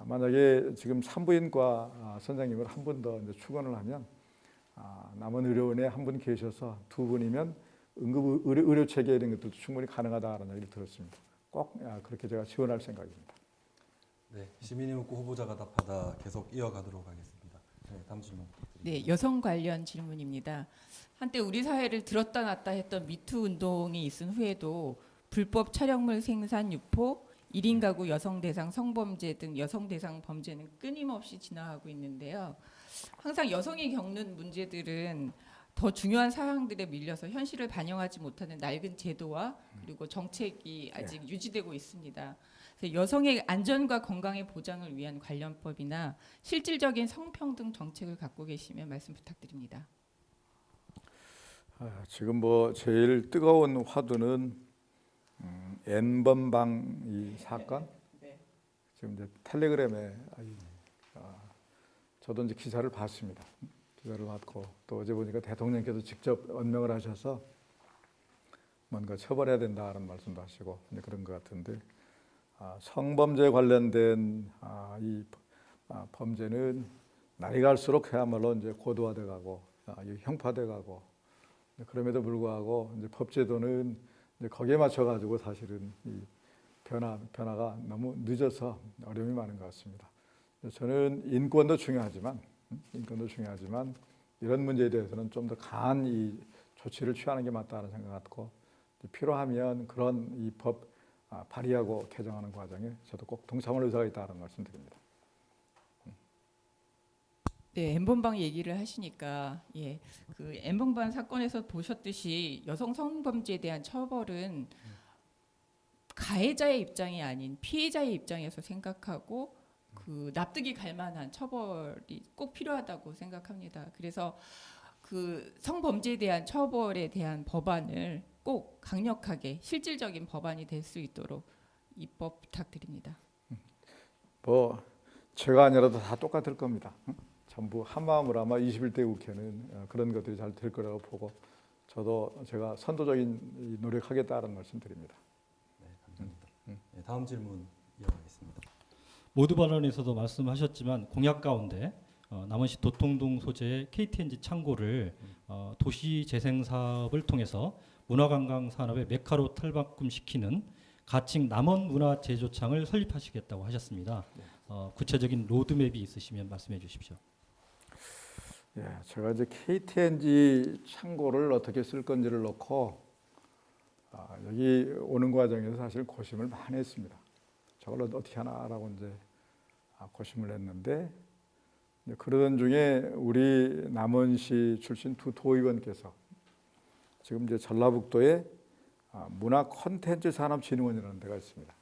만약에 지금 산부인과 선생님을 한 분 더 추가를 하면 남원의료원에 한 분 계셔서 두 분이면 응급 의료 체계 이런 것들도 충분히 가능하다는 얘기를 들었습니다. 꼭 그렇게 제가 지원할 생각입니다. 네, 시민의혹구 후보자가 답하다 계속 이어가도록 하겠습니다. 네, 다음 질문. 네, 여성 관련 질문입니다. 한때 우리 사회를 들었다 놨다 했던 미투 운동이 있은 후에도 불법 촬영물 생산 유포, 1인 가구 여성 대상 성범죄 등 여성 대상 범죄는 끊임없이 진화하고 있는데요. 항상 여성이 겪는 문제들은 더 중요한 사항들에 밀려서 현실을 반영하지 못하는 낡은 제도와 그리고 정책이 아직 유지되고 있습니다. 그래서 여성의 안전과 건강의 보장을 위한 관련법이나 실질적인 성평등 정책을 갖고 계시면 말씀 부탁드립니다. 지금 뭐 제일 뜨거운 화두는 N번방 이 사건. 네. 지금 이제 텔레그램에 저도 이제 기사를 봤습니다. 기사를 봤고 또 어제 보니까 대통령께서 직접 언명을 하셔서 뭔가 처벌해야 된다는 말씀도 하시고 이제 그런 것 같은데, 성범죄 관련된 이 범죄는 날이 갈수록 그야말로 이제 고도화돼가고 형파돼가고, 그럼에도 불구하고 이제 법제도는 이제 거기에 맞춰가지고 사실은 이 변화가 너무 늦어서 어려움이 많은 것 같습니다. 저는 인권도 중요하지만 이런 문제에 대해서는 좀 더 강한 이 조치를 취하는 게 맞다는 생각 같고, 필요하면 그런 이 법 발의하고 개정하는 과정에 저도 꼭 동참할 의사가 있다는 말씀드립니다. 네, N번방 얘기를 하시니까 그 N번방 사건에서 보셨듯이 여성 성범죄에 대한 처벌은 가해자의 입장이 아닌 피해자의 입장에서 생각하고 그 납득이 갈 만한 처벌이 꼭 필요하다고 생각합니다. 그래서 그 성범죄에 대한 처벌에 대한 법안을 꼭 강력하게 실질적인 법안이 될 수 있도록 입법 부탁드립니다. 뭐 제가 아니라도 다 똑같을 겁니다. 전부 한마음으로 아마 21대 국회는 그런 것들이 잘 될 거라고 보고, 저도 제가 선도적인 노력하겠다는 말씀드립니다. 네, 감사합니다. 네, 다음 질문 이어가겠습니다. 모두 발언에서도 말씀하셨지만 공약 가운데 남원시 도통동 소재의 KTNG 창고를 도시 재생 사업을 통해서 문화관광 산업의 메카로 탈바꿈시키는 가칭 남원 문화제조창을 설립하시겠다고 하셨습니다. 구체적인 로드맵이 있으시면 말씀해 주십시오. 제가 이제 KTNG 창고를 어떻게 쓸 건지를 놓고 여기 오는 과정에서 사실 고심을 많이 했습니다. 저걸 어떻게 하나라고 이제 고심을 했는데, 그러던 중에 우리 남원시 출신 두 도의원께서 지금 이제 전라북도에 문화 콘텐츠 산업진흥원이라는 데가 있습니다.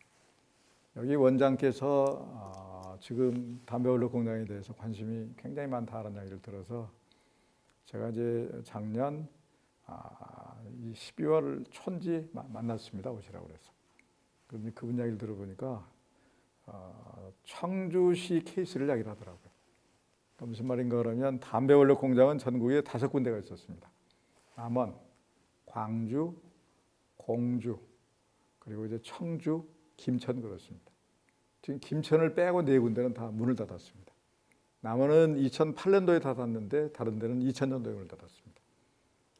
여기 원장께서 지금 담배 원료 공장에 대해서 관심이 굉장히 많다는 이야기를 들어서 제가 이제 작년 이 12월 초인지 만났습니다. 오시라고 그래서. 그런데 그분 이야기를 들어보니까 청주시 케이스를 이야기를 하더라고요. 그러니까 무슨 말인가 그러면 담배 원료 공장은 전국에 5군데가 있었습니다. 남원, 광주, 공주, 그리고 이제 청주, 김천 그렇습니다. 지금 김천을 빼고 4군데는 다 문을 닫았습니다. 남원은 2008년도에 닫았는데 다른 데는 2000년도에 문을 닫았습니다.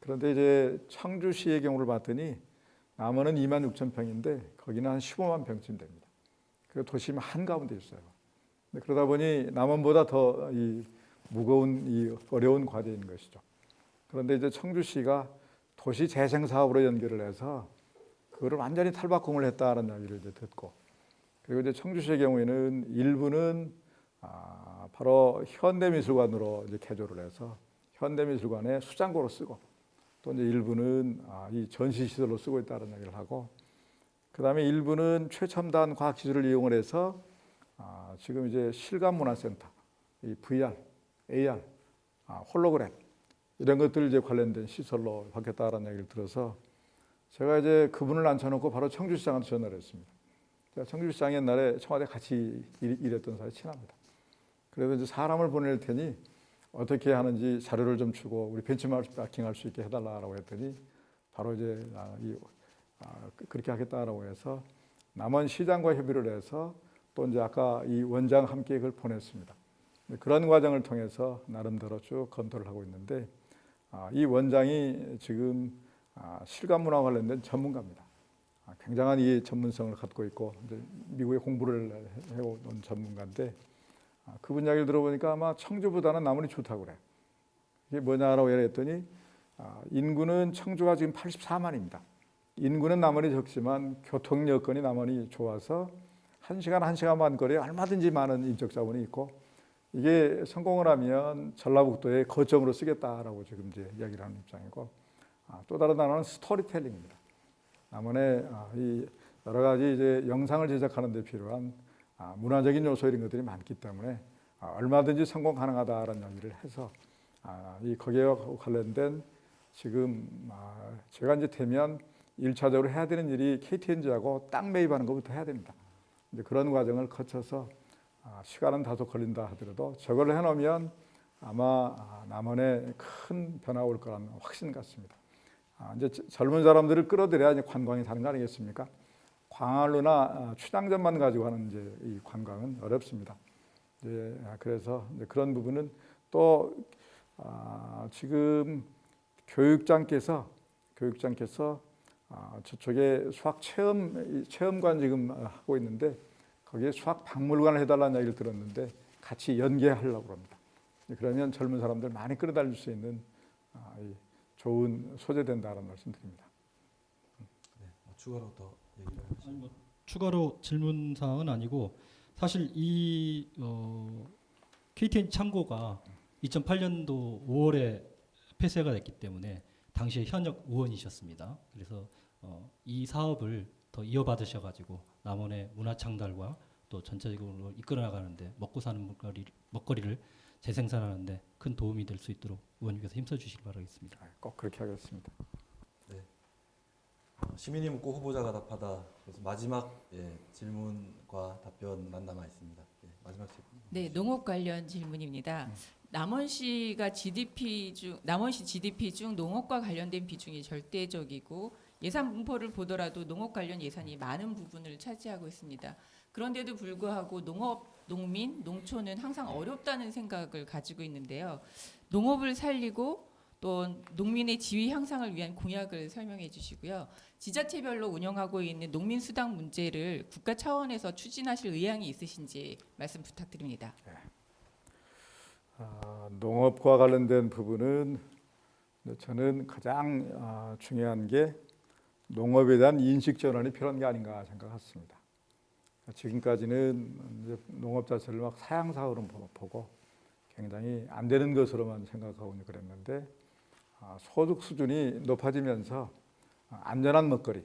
그런데 이제 청주시의 경우를 봤더니 남원은 26,000평인데 거기는 한 15만 평쯤 됩니다. 그리고 도심 한가운데 있어요. 그러다 보니 남원보다 더 이 무거운 이 어려운 과제인 것이죠. 그런데 이제 청주시가 도시 재생 사업으로 연결을 해서 그거를 완전히 탈바꿈을 했다는 이야기를 이제 듣고, 그리고 이제 청주시의 경우에는 일부는 바로 현대미술관으로 이제 개조를 해서 현대미술관의 수장고로 쓰고, 또 이제 일부는 이 전시시설로 쓰고 있다는 얘기를 하고, 그 다음에 일부는 최첨단 과학기술을 이용을 해서 지금 이제 실감문화센터, 이 VR, AR, 홀로그램 이런 것들 이제 관련된 시설로 바뀌었다는 얘기를 들어서 제가 이제 그분을 앉혀놓고 바로 청주시장한테 전화를 했습니다. 제가 청주시장 옛날에 청와대 같이 일했던 사람이 친합니다. 그래서 이제 사람을 보낼 테니 어떻게 하는지 자료를 좀 주고 우리 벤치마킹 할 수 있게 해달라고 했더니 바로 이제 그렇게 하겠다라고 해서 남원시장과 협의를 해서 또 이제 아까 이 원장 함께 그걸 보냈습니다. 그런 과정을 통해서 나름대로 쭉 검토를 하고 있는데 이 원장이 지금 실감문화 관련된 전문가입니다. 굉장한 이 전문성을 갖고 있고 이제 미국에 공부를 해온 전문가인데 그분 이야기를 들어보니까 아마 청주보다는 남원이 좋다고 그래요. 이게 뭐냐라고 얘기했더니 인구는 청주가 지금 84만입니다. 인구는 남원이 적지만 교통 여건이 남원이 좋아서 1시간 반 거리에 얼마든지 많은 인적 자원이 있고 이게 성공을 하면 전라북도의 거점으로 쓰겠다라고 지금 이제 이야기를 하는 입장이고, 또 다른 하나는 스토리텔링입니다. 남원에 이 여러 가지 이제 영상을 제작하는 데 필요한 문화적인 요소 이런 것들이 많기 때문에 얼마든지 성공 가능하다라는 얘기를 해서 이 거기에 관련된 지금 제가 이제 되면 1차적으로 해야 되는 일이 KTNG하고 땅 매입하는 것부터 해야 됩니다. 이제 그런 과정을 거쳐서 시간은 다소 걸린다 하더라도 저걸 해놓으면 아마 남원에 큰 변화가 올 거라는 확신 같습니다. 이제 젊은 사람들을 끌어들여야 이제 관광이 다른 거 아니겠습니까? 광활루나 춘향전만 가지고 하는 이제 이 관광은 어렵습니다. 이제 그래서 이제 그런 부분은 또 지금 교육장께서 저쪽에 수학 체험관 지금 하고 있는데 거기에 수학 박물관을 해달라는 얘기를 들었는데 같이 연계하려고 합니다. 그러면 젊은 사람들 많이 끌어다닐 수 있는 좋은 소재된다는 말씀드립니다. 네, 추가로 더 얘기를 하시죠. 추가로 질문 사항은 아니고 사실 이 KTN 창고가 2008년도 5월에 폐쇄가 됐기 때문에 당시에 현역 의원이셨습니다. 그래서 이 사업을 더 이어받으셔가지고 남원의 문화 창달과 또 전체적으로 이끌어 나가는데 먹고 사는 먹거리를 재생산하는데 큰 도움이 될 수 있도록 의원님께서 힘써 주시기 바라겠습니다. 꼭 그렇게 하겠습니다. 시민이 묻고 후보자가 답하다. 그래서 마지막 질문과 답변 남아 있습니다. 마지막 질문. 네, 농업 관련 질문입니다. 남원시 GDP 중 농업과 관련된 비중이 절대적이고 예산 분포를 보더라도 농업 관련 예산이 많은 부분을 차지하고 있습니다. 그런데도 불구하고 농업, 농민, 농촌은 항상 어렵다는 생각을 가지고 있는데요. 농업을 살리고 또 농민의 지위 향상을 위한 공약을 설명해 주시고요. 지자체별로 운영하고 있는 농민 수당 문제를 국가 차원에서 추진하실 의향이 있으신지 말씀 부탁드립니다. 농업과 관련된 부분은 저는 가장 중요한 게 농업에 대한 인식 전환이 필요한 게 아닌가 생각했습니다. 지금까지는 이제 농업 자체를 막 사양사업으로 보고 굉장히 안 되는 것으로만 생각하고 그랬는데 소득 수준이 높아지면서 안전한 먹거리,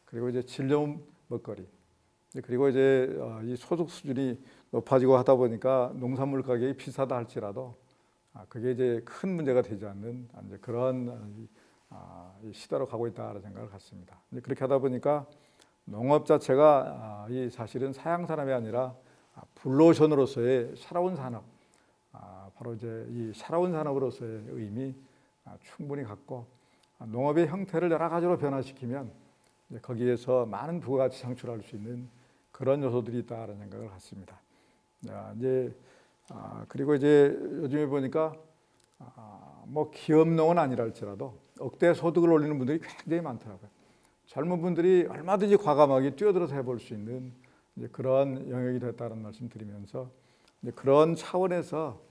그리고 이제 질 좋은 먹거리, 그리고 이제 이 소득 수준이 높아지고 하다 보니까 농산물 가격이 비싸다 할지라도 그게 이제 큰 문제가 되지 않는 이제 그런 이 시대로 가고 있다는 생각을 갖습니다. 이제 그렇게 하다 보니까 농업 자체가 이 사실은 사양 산업이 아니라 블루오션으로서의 새로운 산업, 바로 이제 이 새로운 산업으로서의 의미 충분히 갖고 농업의 형태를 여러 가지로 변화시키면 이제 거기에서 많은 부가가치 창출할 수 있는 그런 요소들이 있다는 생각을 갖습니다. 이제 그리고 이제 요즘에 보니까 뭐 기업농은 아니라 할지라도 억대 소득을 올리는 분들이 굉장히 많더라고요. 젊은 분들이 얼마든지 과감하게 뛰어들어서 해볼 수 있는 이제 그런 영역이 됐다는 말씀 드리면서 이제 그런 차원에서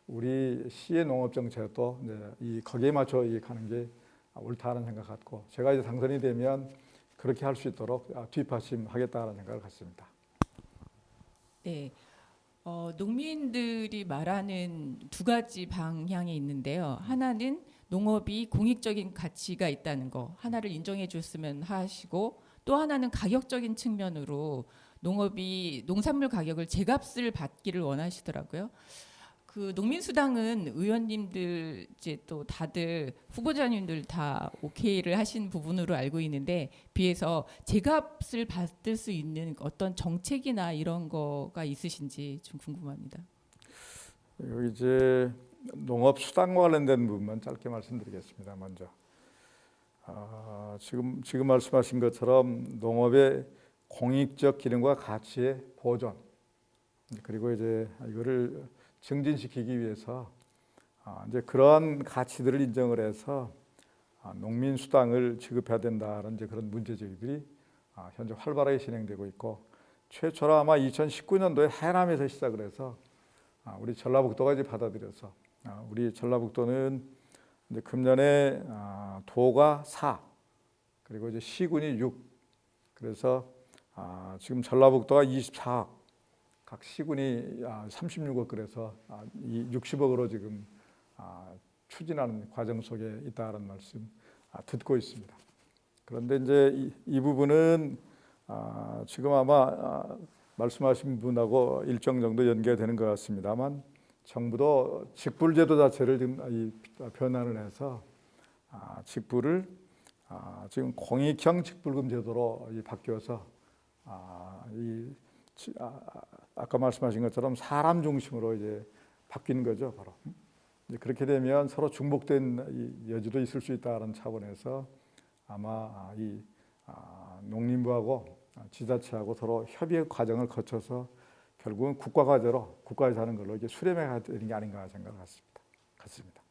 우리 시의 농업 정책도 이제 거기에 맞춰 가는 게 옳다는 생각 갖고 제가 이제 당선이 되면 그렇게 할 수 있도록 뒷받침하겠다는 생각을 갖습니다. 네. 농민들이 말하는 두 가지 방향이 있는데요. 하나는 농업이 공익적인 가치가 있다는 거 하나를 인정해 줬으면 하시고, 또 하나는 가격적인 측면으로 농업이 농산물 가격을 제값을 받기를 원하시더라고요. 그 농민수당은 의원님들 이제 또 다들 후보자님들 다 오케이를 하신 부분으로 알고 있는데, 비해서 제값을 받을 수 있는 어떤 정책이나 이런 거가 있으신지 좀 궁금합니다. 여기 이제 농업 수당과 관련된 부분만 짧게 말씀드리겠습니다. 먼저 지금 말씀하신 것처럼 농업의 공익적 기능과 가치의 보존, 그리고 이제 이거를 증진시키기 위해서 이제 그러한 가치들을 인정을 해서 농민 수당을 지급해야 된다는 이제 그런 문제 제기들이 현재 활발하게 진행되고 있고, 최초로 아마 2019년도에 해남에서 시작을 해서 우리 전라북도가 이제 받아들여서 우리 전라북도는 이제 금년에 도가 4, 그리고 이제 시군이 6, 그래서 지금 전라북도가 24억, 각 시군이 36억, 그래서 이 60억으로 지금 추진하는 과정 속에 있다는 말씀 듣고 있습니다. 그런데 이제 이 부분은 지금 아마 말씀하신 분하고 일정 정도 연계되는 것 같습니다만, 정부도 직불제도 자체를 지금 변환을 해서 직불을 지금 공익형 직불금 제도로 바뀌어서 아까 말씀하신 것처럼 사람 중심으로 이제 바뀌는 거죠, 바로. 이제 그렇게 되면 서로 중복된 여지도 있을 수 있다는 차원에서 아마 이 농림부하고 지자체하고 서로 협의 과정을 거쳐서 결국은 국가 과제로 국가에서 하는 걸로 이게 수렴해야 되는 게 아닌가 생각을 갖습니다.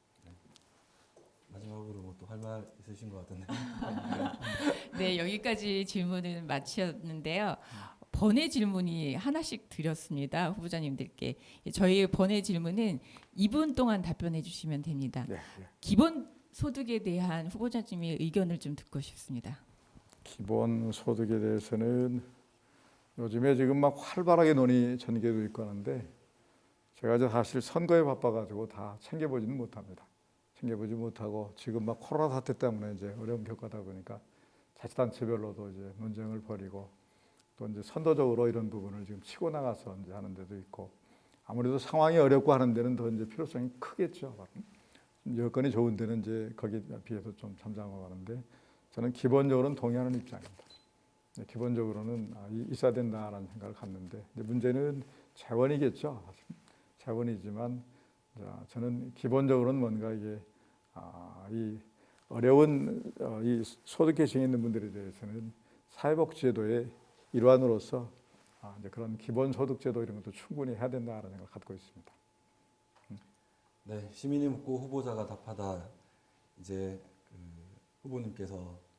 마지막으로 뭐 또 할 말 있으신 것 같은데. 네, 여기까지 질문을 마쳤는데요. 번외 질문이 하나씩 드렸습니다. 후보자님들께. 저희 번외 질문은 2분 동안 답변해 주시면 됩니다. 네. 기본 소득에 대한 후보자님의 의견을 좀 듣고 싶습니다. 기본 소득에 대해서는 요즘에 지금 막 활발하게 논의 전개도 있고 하는데, 제가 이제 사실 선거에 바빠가지고 다 챙겨보지는 못합니다. 챙겨보지 못하고 지금 막 코로나 사태 때문에 이제 어려움 겪다 보니까 자치단체별로도 이제 논쟁을 벌이고, 또 이제 선도적으로 이런 부분을 지금 치고 나가서 이제 하는 데도 있고, 아무래도 상황이 어렵고 하는 데는 더 이제 필요성이 크겠죠. 여건이 좋은 데는 이제 거기에 비해서 좀 참작하고 하는데, 저는 기본적으로는 동의하는 입장입니다. 기본적으로는 있어야 된다라는 생각을 갖는데, 문제는 재원이겠죠. 재원이지만 저는 기본적으로는 뭔가 이게 이 어려운 이 소득 계층에 있는 분들에 대해서는 사회복지제도의 일환으로서 이제 그런 기본 소득제도 이런 것도 충분히 해야 된다는 생각을 갖고 있습니다. 네, 시민이 묻고 후보자가 답하다. 이제 후보님께서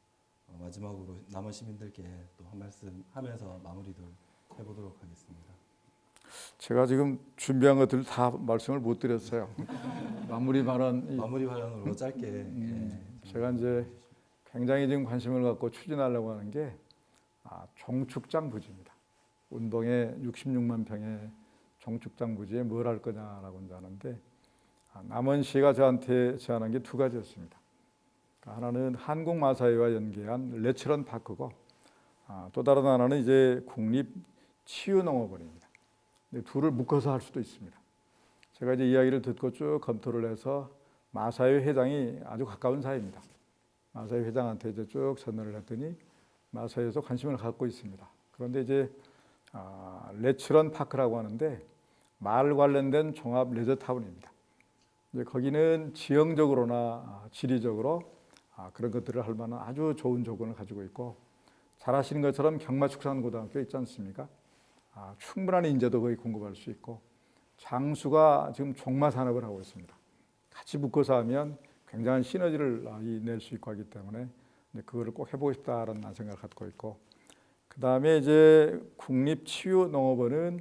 마지막으로 남은 시민들께 또 한 말씀 하면서 마무리를 해보도록 하겠습니다. 제가 지금 준비한 것들 다 말씀을 못 드렸어요. 마무리 발언으로 짧게. 제가 이제 굉장히 지금 관심을 갖고 추진하려고 하는 게 종축장 부지입니다. 운동에 66만 평의 종축장 부지에 뭘 할 거냐라고 하는데, 남원시가 저한테 제안한 게 두 가지였습니다. 하나는 한국마사회와 연계한 레츠런 파크고, 또 다른 하나는 이제 국립치유농업원입니다. 둘을 묶어서 할 수도 있습니다. 제가 이제 이야기를 듣고 쭉 검토를 해서 마사회 회장이 아주 가까운 사이입니다. 마사회 회장한테 이제 쭉 전화를 했더니 마사회에서 관심을 갖고 있습니다. 그런데 이제 레츠런 파크라고 하는데 말 관련된 종합 레저타운입니다. 이제 거기는 지형적으로나 지리적으로 그런 것들을 할 만한 아주 좋은 조건을 가지고 있고, 잘 아시는 것처럼 경마축산고등학교 있지 않습니까? 충분한 인재도 거의 공급할 수 있고, 장수가 지금 종마 산업을 하고 있습니다. 같이 묶어서 하면 굉장한 시너지를 낼 수 있고 하기 때문에 그거를 꼭 해보고 싶다라는 생각을 갖고 있고, 그 다음에 이제 국립치유농업원은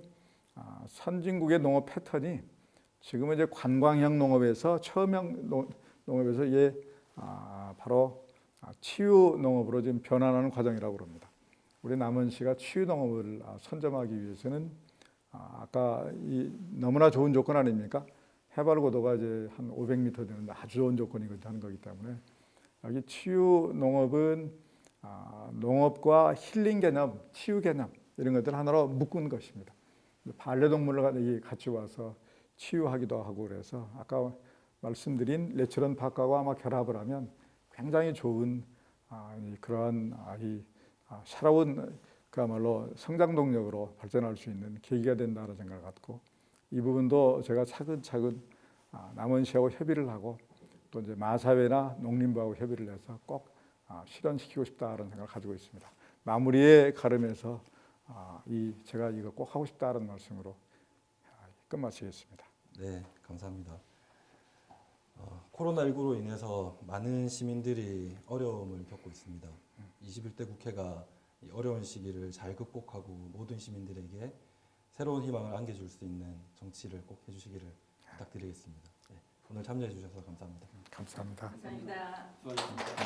선진국의 농업 패턴이 지금은 이제 관광형 농업에서 처음형 농업에서 이게 바로 치유 농업으로 지금 변환하는 과정이라고 합니다. 우리 남원시가 치유 농업을 선점하기 위해서는 아까 이 너무나 좋은 조건 아닙니까? 해발 고도가 이제 한 500m 되는 아주 좋은 조건이 하는 거기 때문에 여기 치유 농업은 농업과 힐링 개념, 치유 개념 이런 것들 하나로 묶은 것입니다. 반려동물을 같이 와서 치유하기도 하고 그래서 아까 말씀드린 레츠런 파크하고 아마 결합을 하면 굉장히 좋은 그러한 새로운 그야말로 성장 동력으로 발전할 수 있는 계기가 된다는 생각을 갖고, 이 부분도 제가 차근차근 남원시하고 협의를 하고 또 이제 마사회나 농림부하고 협의를 해서 꼭 실현시키고 싶다는 생각을 가지고 있습니다. 마무리에 가름해서 제가 이거 꼭 하고 싶다는 말씀으로 끝마치겠습니다. 네, 감사합니다. 코로나19로 인해서 많은 시민들이 어려움을 겪고 있습니다. 21대 국회가 이 어려운 시기를 잘 극복하고 모든 시민들에게 새로운 희망을 안겨줄 수 있는 정치를 꼭 해주시기를 부탁드리겠습니다. 네, 오늘 참여해 주셔서 감사합니다. 감사합니다. 감사합니다. 수고하셨습니다.